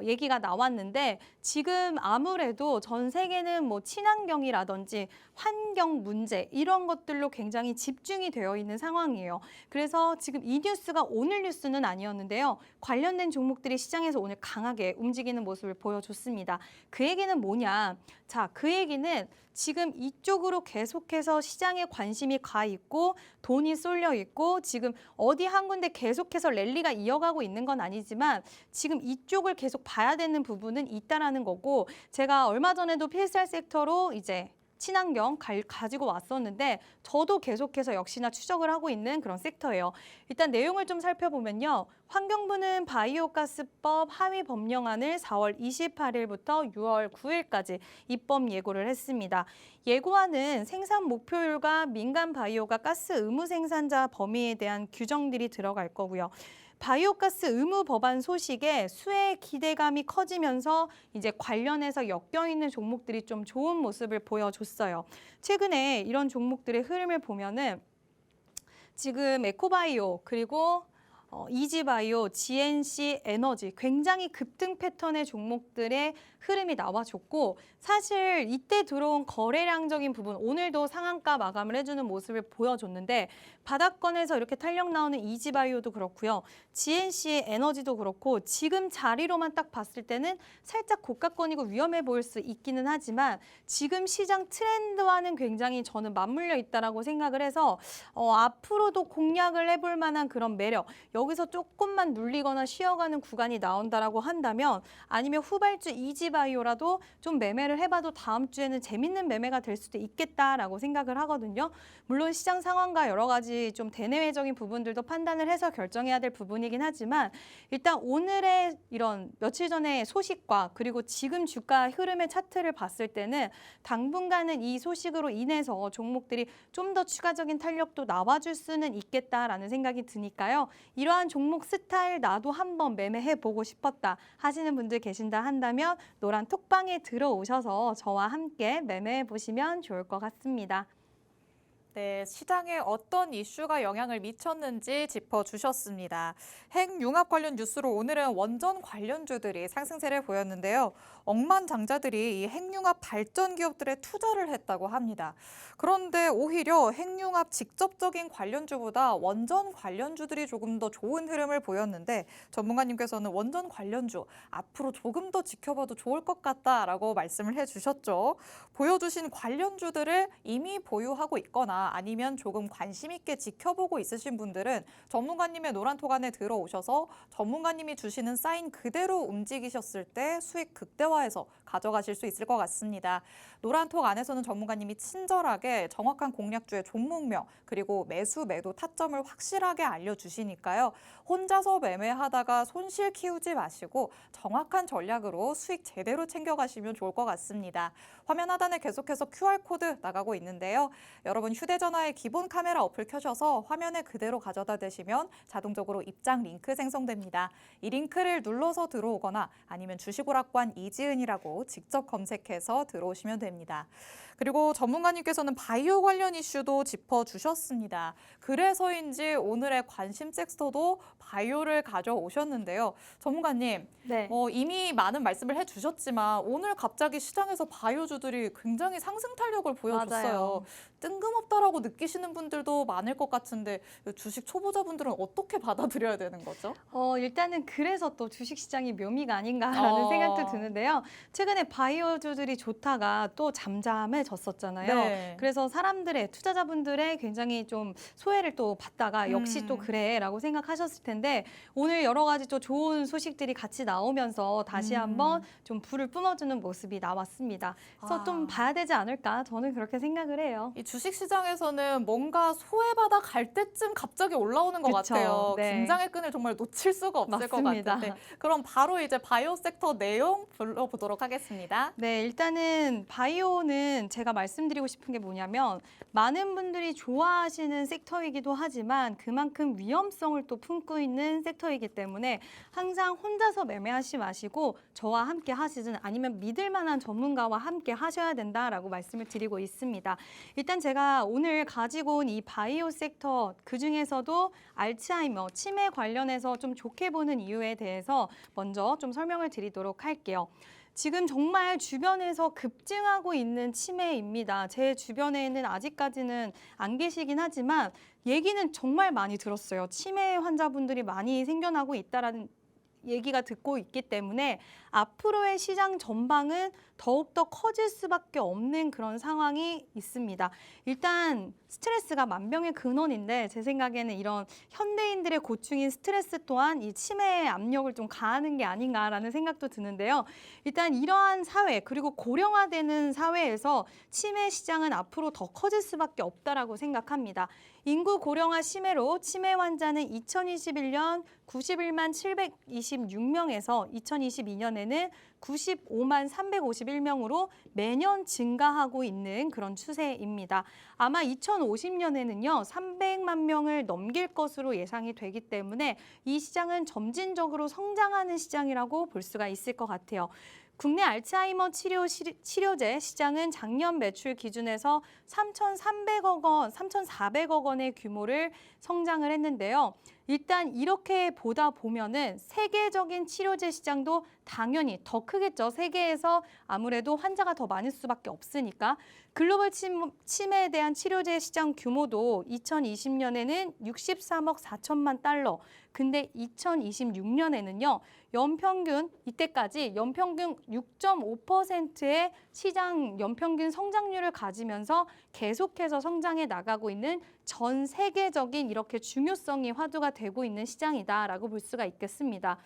얘기가 나왔는데 지금 아무래도 전 세계는 친환경이라든지 환경 문제 이런 것들로 굉장히 집중이 되어 있는 상황이에요. 그래서 지금 이 뉴스가 오늘 뉴스는 아니었는데요. 관련된 종목들이 시장에서 오늘 강하게 움직이는 모습을 보여줬습니다. 그 얘기는 뭐냐? 자, 그 얘기는 지금 이쪽으로 계속해서 시장에 관심이 가 있고 돈이 쏠려 있고 지금 어디 한 군데 계속해서 랠리가 이어가고 있는 건 아니지만 지금 이쪽을 계속 봐야 되는 부분은 있다라는 거고 제가 얼마 전에도 PSR 섹터로 이제 친환경 가지고 왔었는데 저도 계속해서 역시나 추적을 하고 있는 그런 섹터예요. 일단 내용을 좀 살펴보면요. 환경부는 바이오가스법 하위 법령안을 4월 28일부터 6월 9일까지 입법 예고를 했습니다. 예고안은 생산 목표율과 민간 바이오가 가스 의무 생산자 범위에 대한 규정들이 들어갈 거고요. 바이오가스 의무 법안 소식에 수혜 기대감이 커지면서 이제 관련해서 엮여 있는 종목들이 좀 좋은 모습을 보여줬어요. 최근에 이런 종목들의 흐름을 보면은 지금 에코바이오 그리고 이지바이오, GNC 에너지 굉장히 급등 패턴의 종목들의 흐름이 나와줬고 사실 이때 들어온 거래량적인 부분 오늘도 상한가 마감을 해주는 모습을 보여줬는데 바닥권에서 이렇게 탄력 나오는 이지바이오도 그렇고요. GNC 에너지도 그렇고 지금 자리로만 딱 봤을 때는 살짝 고가권이고 위험해 보일 수 있기는 하지만 지금 시장 트렌드와는 굉장히 저는 맞물려 있다라고 생각을 해서 앞으로도 공략을 해볼 만한 그런 매력 여기서 조금만 눌리거나 쉬어가는 구간이 나온다라고 한다면 아니면 후발주 이지바이오라도 좀 매매를 해봐도 다음 주에는 재밌는 매매가 될 수도 있겠다라고 생각을 하거든요. 물론 시장 상황과 여러 가지 좀 대내외적인 부분들도 판단을 해서 결정해야 될 부분이긴 하지만 일단 오늘의 이런 며칠 전의 소식과 그리고 지금 주가 흐름의 차트를 봤을 때는 당분간은 이 소식으로 인해서 종목들이 좀 더 추가적인 탄력도 나와줄 수는 있겠다라는 생각이 드니까요. 이러한 종목 스타일 나도 한번 매매해보고 싶었다 하시는 분들 계신다 한다면 노란 톡방에 들어오셔서 저와 함께 매매해보시면 좋을 것 같습니다. 네, 시장에 어떤 이슈가 영향을 미쳤는지 짚어주셨습니다. 핵융합 관련 뉴스로 오늘은 원전 관련주들이 상승세를 보였는데요. 억만장자들이 이 핵융합 발전 기업들에 투자를 했다고 합니다. 그런데 오히려 핵융합 직접적인 관련주보다 원전 관련주들이 조금 더 좋은 흐름을 보였는데 전문가님께서는 원전 관련주 앞으로 조금 더 지켜봐도 좋을 것 같다라고 말씀을 해주셨죠. 보여주신 관련주들을 이미 보유하고 있거나 아니면 조금 관심 있게 지켜보고 있으신 분들은 전문가님의 노란톡 안에 들어오셔서 전문가님이 주시는 사인 그대로 움직이셨을 때 수익 극대화해서 가져가실 수 있을 것 같습니다. 노란톡 안에서는 전문가님이 친절하게 정확한 공략주의 종목명 그리고 매수 매도 타점을 확실하게 알려주시니까요. 혼자서 매매하다가 손실 키우지 마시고 정확한 전략으로 수익 제대로 챙겨가시면 좋을 것 같습니다. 화면 하단에 계속해서 QR코드 나가고 있는데요. 여러분 휴대전화에 기본 카메라 어플 켜셔서 화면에 그대로 가져다 대시면 자동적으로 입장 링크 생성됩니다. 이 링크를 눌러서 들어오거나 아니면 주식오락관 이지은이라고 직접 검색해서 들어오시면 됩니다. 그리고 전문가님께서는 바이오 관련 이슈도 짚어주셨습니다. 그래서인지 오늘의 관심 섹터도 바이오를 가져오셨는데요. 전문가님, 네. 이미 많은 말씀을 해주셨지만 오늘 갑자기 시장에서 바이오주들이 굉장히 상승 탄력을 보여줬어요. 맞아요. 뜬금없다라고 느끼시는 분들도 많을 것 같은데 주식 초보자분들은 어떻게 받아들여야 되는 거죠? 일단은 그래서 또 주식시장이 묘미가 아닌가라는 생각도 드는데요. 최근에 바이오주들이 좋다가 또 잠잠해졌었잖아요. 네. 그래서 사람들의 투자자분들의 굉장히 좀 소외를 또 받다가 역시 또 그래라고 생각하셨을 텐데 오늘 여러 가지 또 좋은 소식들이 같이 나오면서 다시 한번 좀 불을 뿜어주는 모습이 나왔습니다. 그래서 좀 봐야 되지 않을까 저는 그렇게 생각을 해요. 이 주식시장에서는 뭔가 소외받아 갈 때쯤 갑자기 올라오는 것 그쵸, 같아요. 네. 긴장의 끈을 정말 놓칠 수가 없을 것 맞습니다. 같은데 그럼 바로 이제 바이오 섹터 내용 불러보도록 하겠습니다. 네, 일단은 바이오는 제가 말씀드리고 싶은 게 뭐냐면 많은 분들이 좋아하시는 섹터이기도 하지만 그만큼 위험성을 또 품고 있는 섹터이기 때문에 항상 혼자서 매매하지 마시고 저와 함께 하시든 아니면 믿을 만한 전문가와 함께 하셔야 된다라고 말씀을 드리고 있습니다. 일단 제가 오늘 가지고 온 이 바이오 섹터 그중에서도 알츠하이머, 치매 관련해서 좀 좋게 보는 이유에 대해서 먼저 좀 설명을 드리도록 할게요. 지금 정말 주변에서 급증하고 있는 치매입니다. 제 주변에는 아직까지는 안 계시긴 하지만 얘기는 정말 많이 들었어요. 치매 환자분들이 많이 생겨나고 있다라는 얘기가 듣고 있기 때문에 앞으로의 시장 전방은 더욱더 커질 수밖에 없는 그런 상황이 있습니다. 일단 스트레스가 만병의 근원인데 제 생각에는 이런 현대인들의 고충인 스트레스 또한 이 치매의 압력을 좀 가하는 게 아닌가라는 생각도 드는데요. 일단 이러한 사회 그리고 고령화되는 사회에서 치매 시장은 앞으로 더 커질 수밖에 없다라고 생각합니다. 인구 고령화 심해로 치매 환자는 2021년 91만 726명에서 2022년에는 95만 351명으로 매년 증가하고 있는 그런 추세입니다. 아마 2050년에는요, 300만 명을 넘길 것으로 예상이 되기 때문에 이 시장은 점진적으로 성장하는 시장이라고 볼 수가 있을 것 같아요. 국내 알츠하이머 치료제 시장은 작년 매출 기준에서 3,300억 원, 3,400억 원의 규모를 성장을 했는데요. 일단 이렇게 보다 보면은 세계적인 치료제 시장도 당연히 더 크겠죠. 세계에서 아무래도 환자가 더 많을 수밖에 없으니까. 글로벌 치매에 대한 치료제 시장 규모도 2020년에는 63억 4천만 달러. 근데 2026년에는요. 연평균 이때까지 연평균 6.5%의 시장 연평균 성장률을 가지면서 계속해서 성장해 나가고 있는 전 세계적인 이렇게 중요성이 화두가 되고 있는 시장이다라고 볼 수가 있겠습니다.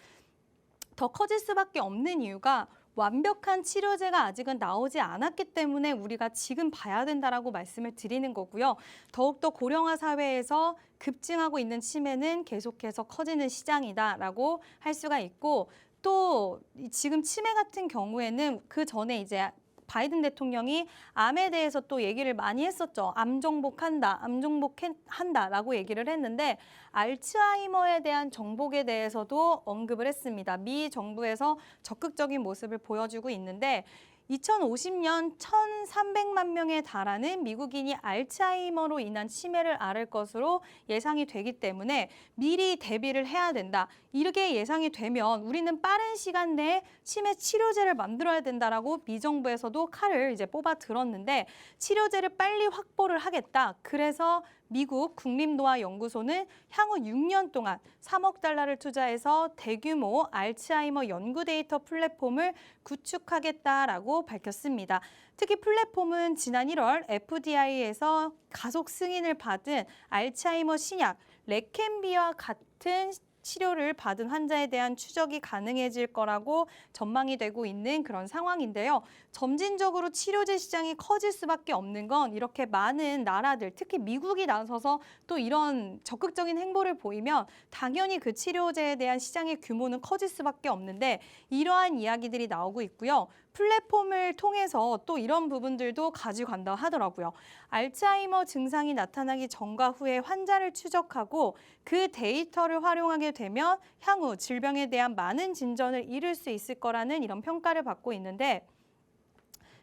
더 커질 수밖에 없는 이유가 완벽한 치료제가 아직은 나오지 않았기 때문에 우리가 지금 봐야 된다라고 말씀을 드리는 거고요. 더욱더 고령화 사회에서 급증하고 있는 치매는 계속해서 커지는 시장이다라고 할 수가 있고 또 지금 치매 같은 경우에는 그 전에 이제 바이든 대통령이 암에 대해서 또 얘기를 많이 했었죠. 암 정복한다, 암 정복한다라고 얘기를 했는데 알츠하이머에 대한 정복에 대해서도 언급을 했습니다. 미 정부에서 적극적인 모습을 보여주고 있는데 2050년 1,300만 명에 달하는 미국인이 알츠하이머로 인한 치매를 앓을 것으로 예상이 되기 때문에 미리 대비를 해야 된다. 이렇게 예상이 되면 우리는 빠른 시간 내에 치매 치료제를 만들어야 된다라고 미 정부에서도 칼을 이제 뽑아 들었는데 치료제를 빨리 확보를 하겠다. 그래서 미국 국립노화연구소는 향후 6년 동안 3억 달러를 투자해서 대규모 알츠하이머 연구 데이터 플랫폼을 구축하겠다라고 밝혔습니다. 특히 플랫폼은 지난 1월 FDA에서 가속 승인을 받은 알츠하이머 신약 레켐비와 같은 치료를 받은 환자에 대한 추적이 가능해질 거라고 전망이 되고 있는 그런 상황인데요. 점진적으로 치료제 시장이 커질 수밖에 없는 건 이렇게 많은 나라들, 특히 미국이 나서서 또 이런 적극적인 행보를 보이면 당연히 그 치료제에 대한 시장의 규모는 커질 수밖에 없는데 이러한 이야기들이 나오고 있고요. 플랫폼을 통해서 또 이런 부분들도 가져간다 하더라고요. 알츠하이머 증상이 나타나기 전과 후에 환자를 추적하고 그 데이터를 활용하게 되면 향후 질병에 대한 많은 진전을 이룰 수 있을 거라는 이런 평가를 받고 있는데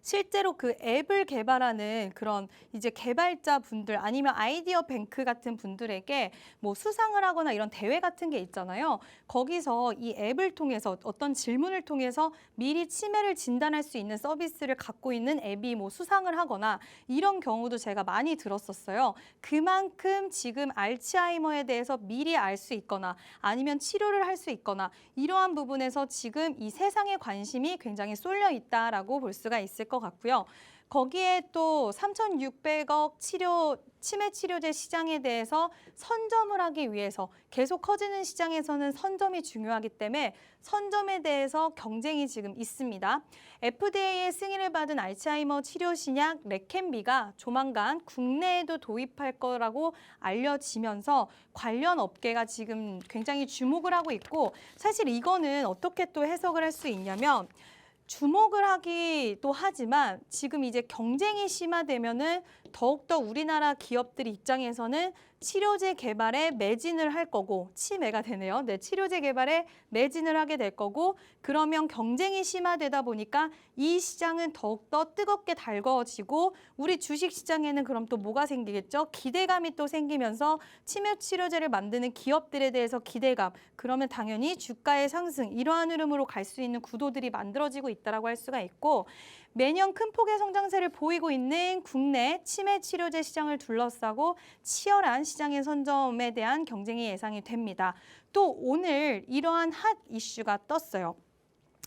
실제로 그 앱을 개발하는 그런 이제 개발자 분들 아니면 아이디어 뱅크 같은 분들에게 뭐 수상을 하거나 이런 대회 같은 게 있잖아요. 거기서 이 앱을 통해서 어떤 질문을 통해서 미리 치매를 진단할 수 있는 서비스를 갖고 있는 앱이 뭐 수상을 하거나 이런 경우도 제가 많이 들었었어요. 그만큼 지금 알츠하이머에 대해서 미리 알 수 있거나 아니면 치료를 할 수 있거나 이러한 부분에서 지금 이 세상의 관심이 굉장히 쏠려 있다라고 볼 수가 있을 것 같고요. 거기에 또 3,600억 치매 치료제 시장에 대해서 선점을 하기 위해서 계속 커지는 시장에서는 선점이 중요하기 때문에 선점에 대해서 경쟁이 지금 있습니다. FDA의 승인을 받은 알츠하이머 치료 신약 레켐비가 조만간 국내에도 도입할 거라고 알려지면서 관련 업계가 지금 굉장히 주목을 하고 있고 사실 이거는 어떻게 또 해석을 할 수 있냐면 주목을 하기도 하지만 지금 이제 경쟁이 심화되면은 더욱더 우리나라 기업들 입장에서는 치료제 개발에 매진을 할 거고 치매가 되네요. 네, 치료제 개발에 매진을 하게 될 거고 그러면 경쟁이 심화되다 보니까 이 시장은 더욱더 뜨겁게 달궈지고 우리 주식 시장에는 그럼 또 뭐가 생기겠죠? 기대감이 또 생기면서 치매 치료제를 만드는 기업들에 대해서 기대감 그러면 당연히 주가의 상승 이러한 흐름으로 갈 수 있는 구도들이 만들어지고 있다라고 할 수가 있고 매년 큰 폭의 성장세를 보이고 있는 국내 치매 치료제 시장을 둘러싸고 치열한 시장의 선점에 대한 경쟁이 예상이 됩니다. 또 오늘 이러한 핫 이슈가 떴어요.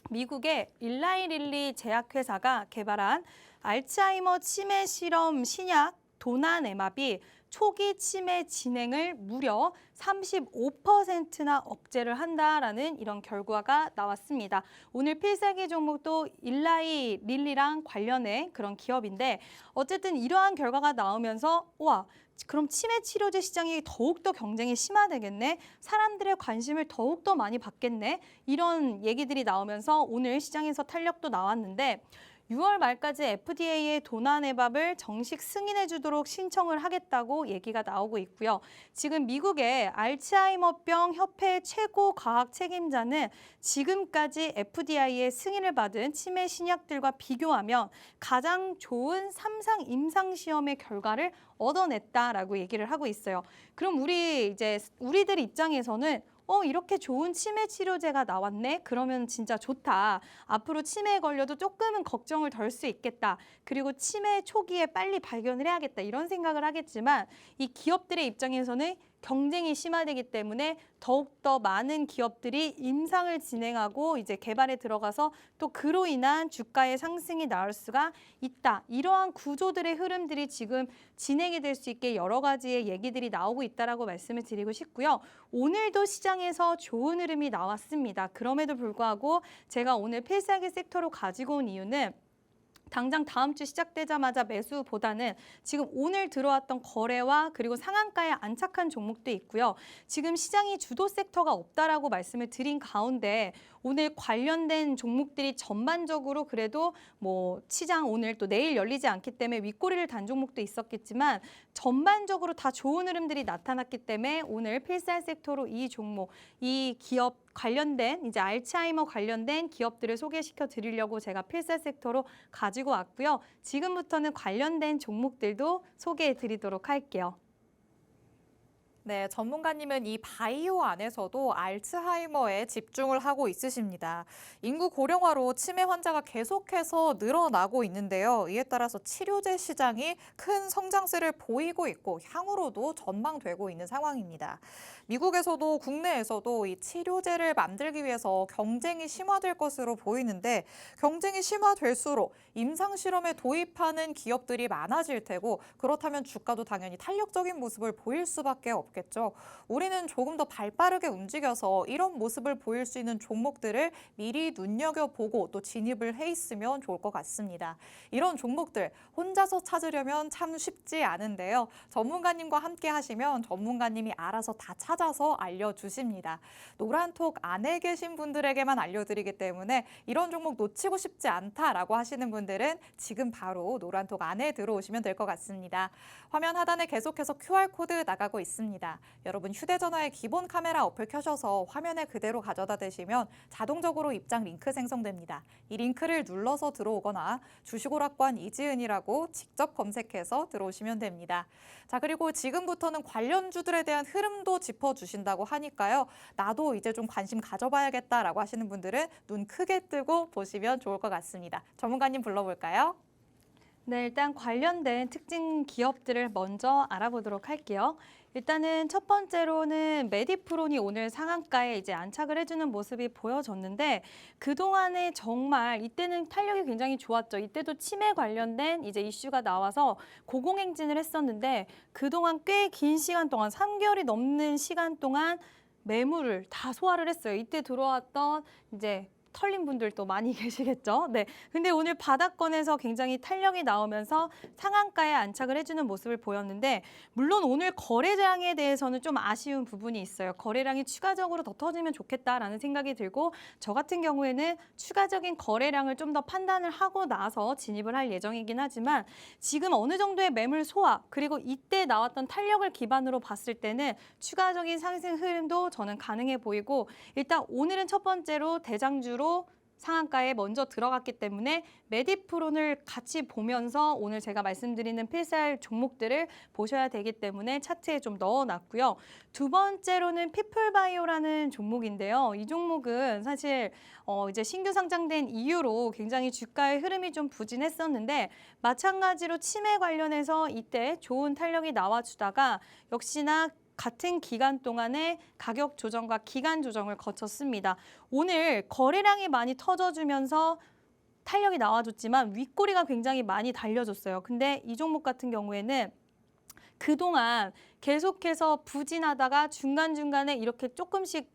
미국의 일라이 릴리 제약회사가 개발한 알츠하이머 치매 실험 신약 도나네맙이 초기 치매 진행을 무려 35%나 억제를 한다라는 이런 결과가 나왔습니다. 오늘 필살기 종목도 일라이 릴리랑 관련된 그런 기업인데 어쨌든 이러한 결과가 나오면서 와 그럼 치매 치료제 시장이 더욱더 경쟁이 심화되겠네. 사람들의 관심을 더욱더 많이 받겠네. 이런 얘기들이 나오면서 오늘 시장에서 탄력도 나왔는데 6월 말까지 FDA에 도난해밥을 정식 승인해 주도록 신청을 하겠다고 얘기가 나오고 있고요. 지금 미국의 알츠하이머병 협회 최고 과학 책임자는 지금까지 FDA의 승인을 받은 치매 신약들과 비교하면 가장 좋은 3상 임상 시험의 결과를 얻어냈다라고 얘기를 하고 있어요. 그럼 우리들 입장에서는 이렇게 좋은 치매 치료제가 나왔네? 그러면 진짜 좋다. 앞으로 치매에 걸려도 조금은 걱정을 덜 수 있겠다. 그리고 치매 초기에 빨리 발견을 해야겠다. 이런 생각을 하겠지만 이 기업들의 입장에서는 경쟁이 심화되기 때문에 더욱더 많은 기업들이 임상을 진행하고 이제 개발에 들어가서 또 그로 인한 주가의 상승이 나올 수가 있다. 이러한 구조들의 흐름들이 지금 진행이 될 수 있게 여러 가지의 얘기들이 나오고 있다라고 말씀을 드리고 싶고요. 오늘도 시장에서 좋은 흐름이 나왔습니다. 그럼에도 불구하고 제가 오늘 필살기 섹터로 가지고 온 이유는 당장 다음 주 시작되자마자 매수보다는 지금 오늘 들어왔던 거래와 그리고 상한가에 안착한 종목도 있고요. 지금 시장이 주도 섹터가 없다라고 말씀을 드린 가운데 오늘 관련된 종목들이 전반적으로 그래도 시장 오늘 또 내일 열리지 않기 때문에 윗꼬리를 단 종목도 있었겠지만 전반적으로 다 좋은 흐름들이 나타났기 때문에 오늘 필살 섹터로 이 종목, 이 기업 관련된 이제 알츠하이머 관련된 기업들을 소개시켜 드리려고 제가 필살 섹터로 가지고 왔고요. 지금부터는 관련된 종목들도 소개해 드리도록 할게요. 네, 전문가님은 이 바이오 안에서도 알츠하이머에 집중을 하고 있으십니다. 인구 고령화로 치매 환자가 계속해서 늘어나고 있는데요. 이에 따라서 치료제 시장이 큰 성장세를 보이고 있고 향후로도 전망되고 있는 상황입니다. 미국에서도 국내에서도 이 치료제를 만들기 위해서 경쟁이 심화될 것으로 보이는데 경쟁이 심화될수록 임상실험에 도입하는 기업들이 많아질 테고 그렇다면 주가도 당연히 탄력적인 모습을 보일 수밖에 없겠죠. 우리는 조금 더 발빠르게 움직여서 이런 모습을 보일 수 있는 종목들을 미리 눈여겨보고 또 진입을 해 있으면 좋을 것 같습니다. 이런 종목들 혼자서 찾으려면 참 쉽지 않은데요. 전문가님과 함께 하시면 전문가님이 알아서 다 찾아서 알려주십니다. 노란톡 안에 계신 분들에게만 알려드리기 때문에 이런 종목 놓치고 싶지 않다라고 하시는 분들은 지금 바로 노란톡 안에 들어오시면 될 것 같습니다. 화면 하단에 계속해서 QR코드 나가고 있습니다. 여러분 휴대전화의 기본 카메라 어플 켜셔서 화면에 그대로 가져다 대시면 자동적으로 입장 링크 생성됩니다. 이 링크를 눌러서 들어오거나 주식오락관 이지은이라고 직접 검색해서 들어오시면 됩니다. 자, 그리고 지금부터는 관련주들에 대한 흐름도 짚어주신다고 하니까요. 나도 이제 좀 관심 가져봐야겠다라고 하시는 분들은 눈 크게 뜨고 보시면 좋을 것 같습니다. 전문가님 불러볼까요? 네, 일단 관련된 특징 기업들을 먼저 알아보도록 할게요. 일단은 첫 번째로는 메디프론이 오늘 상한가에 이제 안착을 해주는 모습이 보여졌는데 그동안에 정말 이때는 탄력이 굉장히 좋았죠. 이때도 치매 관련된 이제 이슈가 나와서 고공행진을 했었는데 그동안 꽤 긴 시간 동안 3개월이 넘는 시간 동안 매물을 다 소화를 했어요. 이때 들어왔던 이제 털린 분들도 많이 계시겠죠. 네. 근데 오늘 바닥권에서 굉장히 탄력이 나오면서 상한가에 안착을 해주는 모습을 보였는데 물론 오늘 거래량에 대해서는 좀 아쉬운 부분이 있어요. 거래량이 추가적으로 더 터지면 좋겠다라는 생각이 들고 저 같은 경우에는 추가적인 거래량을 좀 더 판단을 하고 나서 진입을 할 예정이긴 하지만 지금 어느 정도의 매물 소화 그리고 이때 나왔던 탄력을 기반으로 봤을 때는 추가적인 상승 흐름도 저는 가능해 보이고 일단 오늘은 첫 번째로 대장주로 상한가에 먼저 들어갔기 때문에 메디프론을 같이 보면서 오늘 제가 말씀드리는 필살 종목들을 보셔야 되기 때문에 차트에 좀 넣어놨고요. 두 번째로는 피플바이오라는 종목인데요. 이 종목은 사실 이제 신규 상장된 이후로 굉장히 주가의 흐름이 좀 부진했었는데 마찬가지로 치매 관련해서 이때 좋은 탄력이 나와주다가 역시나 같은 기간 동안에 가격 조정과 기간 조정을 거쳤습니다. 오늘 거래량이 많이 터져주면서 탄력이 나와줬지만 윗꼬리가 굉장히 많이 달려줬어요. 근데 이 종목 같은 경우에는 그동안 계속해서 부진하다가 중간중간에 이렇게 조금씩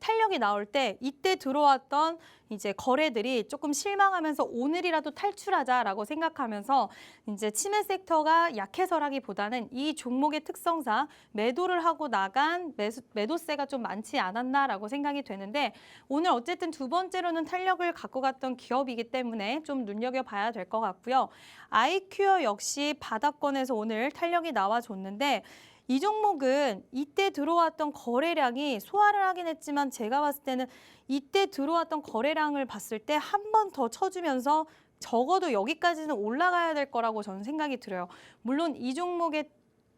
탄력이 나올 때 이때 들어왔던 이제 거래들이 조금 실망하면서 오늘이라도 탈출하자라고 생각하면서 이제 치매 섹터가 약해서라기보다는 이 종목의 특성상 매도를 하고 나간 매도세가 좀 많지 않았나라고 생각이 되는데 오늘 어쨌든 두 번째로는 탄력을 갖고 갔던 기업이기 때문에 좀 눈여겨봐야 될 것 같고요. 아이큐어 역시 바닥권에서 오늘 탄력이 나와줬는데 이 종목은 이때 들어왔던 거래량이 소화를 하긴 했지만 제가 봤을 때는 이때 들어왔던 거래량을 봤을 때 한 번 더 쳐주면서 적어도 여기까지는 올라가야 될 거라고 저는 생각이 들어요. 물론 이 종목의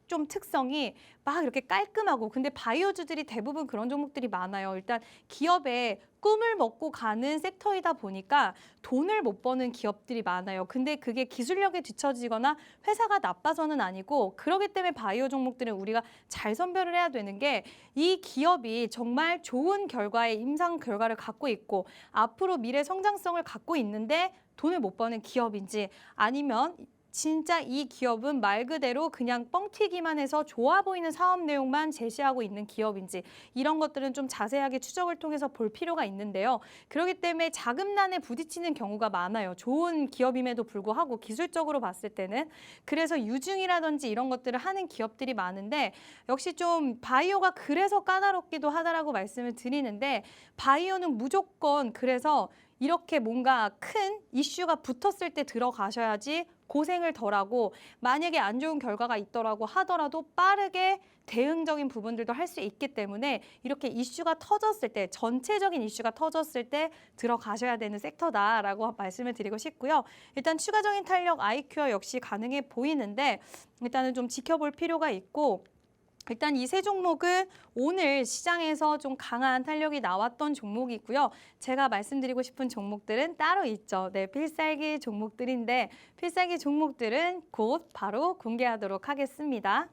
좀 특성이 막 이렇게 깔끔하고 근데 바이오주들이 대부분 그런 종목들이 많아요. 일단 기업의 꿈을 먹고 가는 섹터이다 보니까 돈을 못 버는 기업들이 많아요. 근데 그게 기술력에 뒤처지거나 회사가 나빠서는 아니고 그렇기 때문에 바이오 종목들은 우리가 잘 선별을 해야 되는 게 이 기업이 정말 좋은 결과의 임상 결과를 갖고 있고 앞으로 미래 성장성을 갖고 있는데 돈을 못 버는 기업인지 아니면 진짜 이 기업은 말 그대로 그냥 뻥튀기만 해서 좋아 보이는 사업 내용만 제시하고 있는 기업인지 이런 것들은 좀 자세하게 추적을 통해서 볼 필요가 있는데요. 그렇기 때문에 자금난에 부딪히는 경우가 많아요. 좋은 기업임에도 불구하고 기술적으로 봤을 때는. 그래서 유증이라든지 이런 것들을 하는 기업들이 많은데 역시 좀 바이오가 그래서 까다롭기도 하다라고 말씀을 드리는데 바이오는 무조건 그래서 이렇게 뭔가 큰 이슈가 붙었을 때 들어가셔야지 고생을 덜하고 만약에 안 좋은 결과가 있더라고 하더라도 빠르게 대응적인 부분들도 할 수 있기 때문에 이렇게 이슈가 터졌을 때 전체적인 이슈가 터졌을 때 들어가셔야 되는 섹터다라고 말씀을 드리고 싶고요. 일단 추가적인 탄력 아이큐어 역시 가능해 보이는데 일단은 좀 지켜볼 필요가 있고 일단 이 세 종목은 오늘 시장에서 좀 강한 탄력이 나왔던 종목이고요. 제가 말씀드리고 싶은 종목들은 따로 있죠. 네, 필살기 종목들인데 필살기 종목들은 곧 바로 공개하도록 하겠습니다.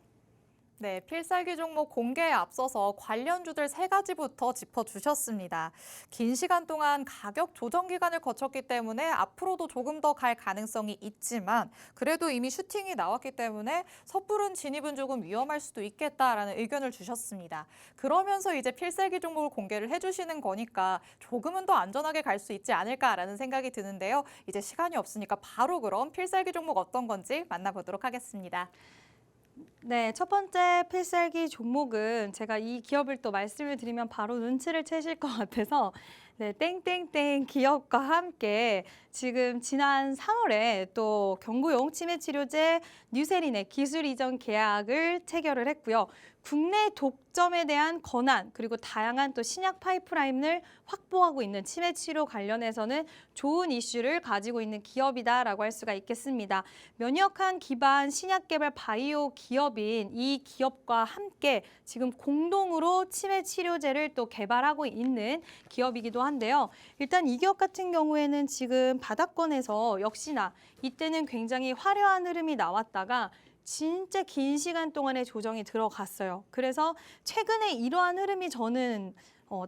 네, 필살기 종목 공개에 앞서서 관련주들 세 가지부터 짚어주셨습니다. 긴 시간 동안 가격 조정 기간을 거쳤기 때문에 앞으로도 조금 더 갈 가능성이 있지만 그래도 이미 슈팅이 나왔기 때문에 섣부른 진입은 조금 위험할 수도 있겠다라는 의견을 주셨습니다. 그러면서 이제 필살기 종목을 공개를 해주시는 거니까 조금은 더 안전하게 갈 수 있지 않을까라는 생각이 드는데요. 이제 시간이 없으니까 바로 그럼 필살기 종목 어떤 건지 만나보도록 하겠습니다. 네, 첫 번째 필살기 종목은 제가 이 기업을 또 말씀을 드리면 바로 눈치를 채실 것 같아서 네, 땡땡땡 기업과 함께 지금 지난 3월에 또 경구용 치매치료제 뉴세린의 기술 이전 계약을 체결을 했고요. 국내 독점에 대한 권한 그리고 다양한 또 신약 파이프라인을 확보하고 있는 치매 치료 관련해서는 좋은 이슈를 가지고 있는 기업이다라고 할 수가 있겠습니다. 면역한 기반 신약 개발 바이오 기업인 이 기업과 함께 지금 공동으로 치매 치료제를 또 개발하고 있는 기업이기도 한데요. 일단 이 기업 같은 경우에는 지금 바닥권에서 역시나 이때는 굉장히 화려한 흐름이 나왔다가 진짜 긴 시간 동안의 조정이 들어갔어요. 그래서 최근에 이러한 흐름이 저는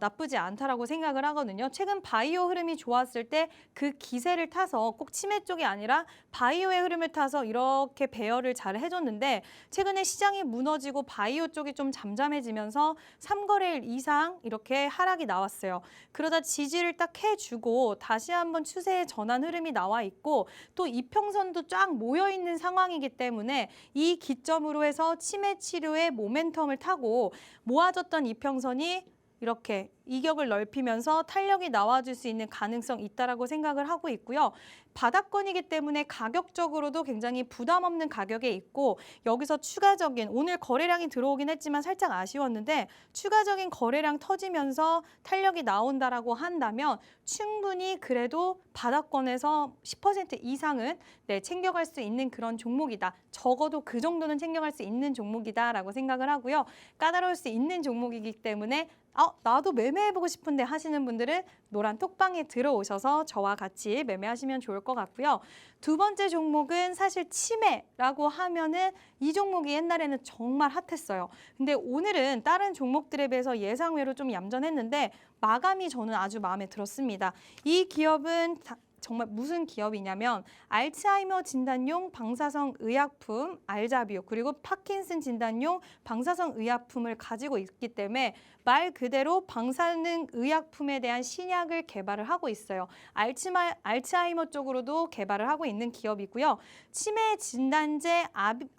나쁘지 않다라고 생각을 하거든요. 최근 바이오 흐름이 좋았을 때 그 기세를 타서 꼭 치매 쪽이 아니라 바이오의 흐름을 타서 이렇게 배열을 잘 해줬는데 최근에 시장이 무너지고 바이오 쪽이 좀 잠잠해지면서 3거래일 이상 이렇게 하락이 나왔어요. 그러다 지지를 딱 해주고 다시 한번 추세의 전환 흐름이 나와 있고 또 이평선도 쫙 모여있는 상황이기 때문에 이 기점으로 해서 치매 치료의 모멘텀을 타고 모아졌던 이평선이 이렇게 이격을 넓히면서 탄력이 나와줄 수 있는 가능성이 있다라고 생각을 하고 있고요. 바닥권이기 때문에 가격적으로도 굉장히 부담 없는 가격에 있고 여기서 추가적인 오늘 거래량이 들어오긴 했지만 살짝 아쉬웠는데 추가적인 거래량 터지면서 탄력이 나온다라고 한다면 충분히 그래도 바닥권에서 10% 이상은 챙겨갈 수 있는 그런 종목이다. 적어도 그 정도는 챙겨갈 수 있는 종목이다라고 생각을 하고요. 까다로울 수 있는 종목이기 때문에 나도 매매해보고 싶은데 하시는 분들은 노란 톡방에 들어오셔서 저와 같이 매매하시면 좋을 것 같고요. 두 번째 종목은 사실 치매라고 하면은 이 종목이 옛날에는 정말 핫했어요. 근데 오늘은 다른 종목들에 비해서 예상외로 좀 얌전했는데 마감이 저는 아주 마음에 들었습니다. 이 기업은 정말 무슨 기업이냐면 알츠하이머 진단용 방사성 의약품 알자비오 그리고 파킨슨 진단용 방사성 의약품을 가지고 있기 때문에 말 그대로 방사능 의약품에 대한 신약을 개발을 하고 있어요. 알츠하이머 쪽으로도 개발을 하고 있는 기업이고요. 치매 진단제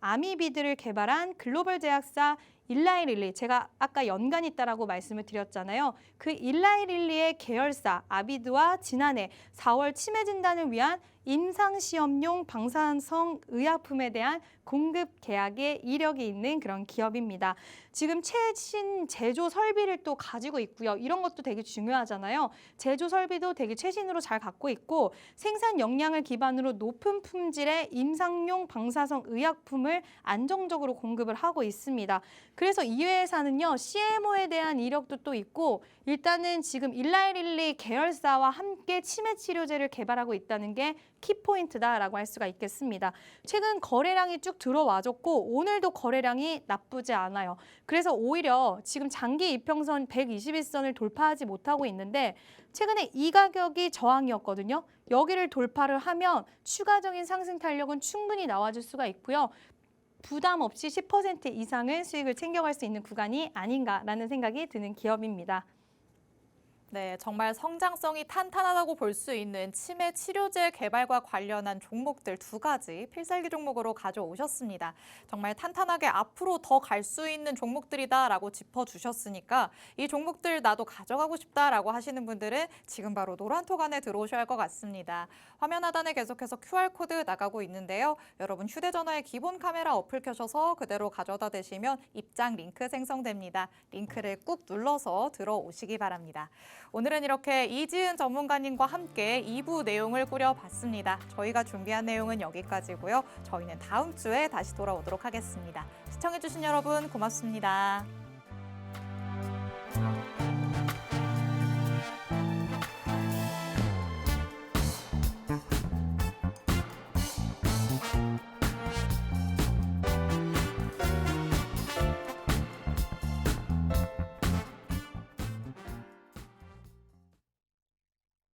아미비드를 개발한 글로벌 제약사 일라이릴리, 제가 아까 연관이 있다라고 말씀을 드렸잖아요. 그 일라이릴리의 계열사 아비드와 지난해 4월 치매 진단을 위한 임상시험용 방사성 의약품에 대한 공급 계약에 이력이 있는 그런 기업입니다. 지금 최신 제조 설비를 또 가지고 있고요. 이런 것도 되게 중요하잖아요. 제조 설비도 되게 최신으로 잘 갖고 있고 생산 역량을 기반으로 높은 품질의 임상용 방사성 의약품을 안정적으로 공급을 하고 있습니다. 그래서 이 회사는요, CMO에 대한 이력도 또 있고 일단은 지금 일라이릴리 계열사와 함께 치매 치료제를 개발하고 있다는 게 키포인트다라고 할 수가 있겠습니다. 최근 거래량이 쭉 들어와줬고 오늘도 거래량이 나쁘지 않아요. 그래서 오히려 지금 장기 이평선 121선을 돌파하지 못하고 있는데 최근에 이 가격이 저항이었거든요. 여기를 돌파를 하면 추가적인 상승 탄력은 충분히 나와줄 수가 있고요. 부담 없이 10% 이상의 수익을 챙겨갈 수 있는 구간이 아닌가라는 생각이 드는 기업입니다. 네, 정말 성장성이 탄탄하다고 볼 수 있는 치매 치료제 개발과 관련한 종목들 두 가지 필살기 종목으로 가져오셨습니다. 정말 탄탄하게 앞으로 더 갈 수 있는 종목들이다라고 짚어주셨으니까 이 종목들 나도 가져가고 싶다라고 하시는 분들은 지금 바로 노란톡 안에 들어오셔야 할 것 같습니다. 화면 하단에 계속해서 QR코드 나가고 있는데요. 여러분 휴대전화에 기본 카메라 어플 켜셔서 그대로 가져다 대시면 입장 링크 생성됩니다. 링크를 꾹 눌러서 들어오시기 바랍니다. 오늘은 이렇게 이지은 전문가님과 함께 2부 내용을 꾸려봤습니다. 저희가 준비한 내용은 여기까지고요. 저희는 다음 주에 다시 돌아오도록 하겠습니다. 시청해주신 여러분 고맙습니다.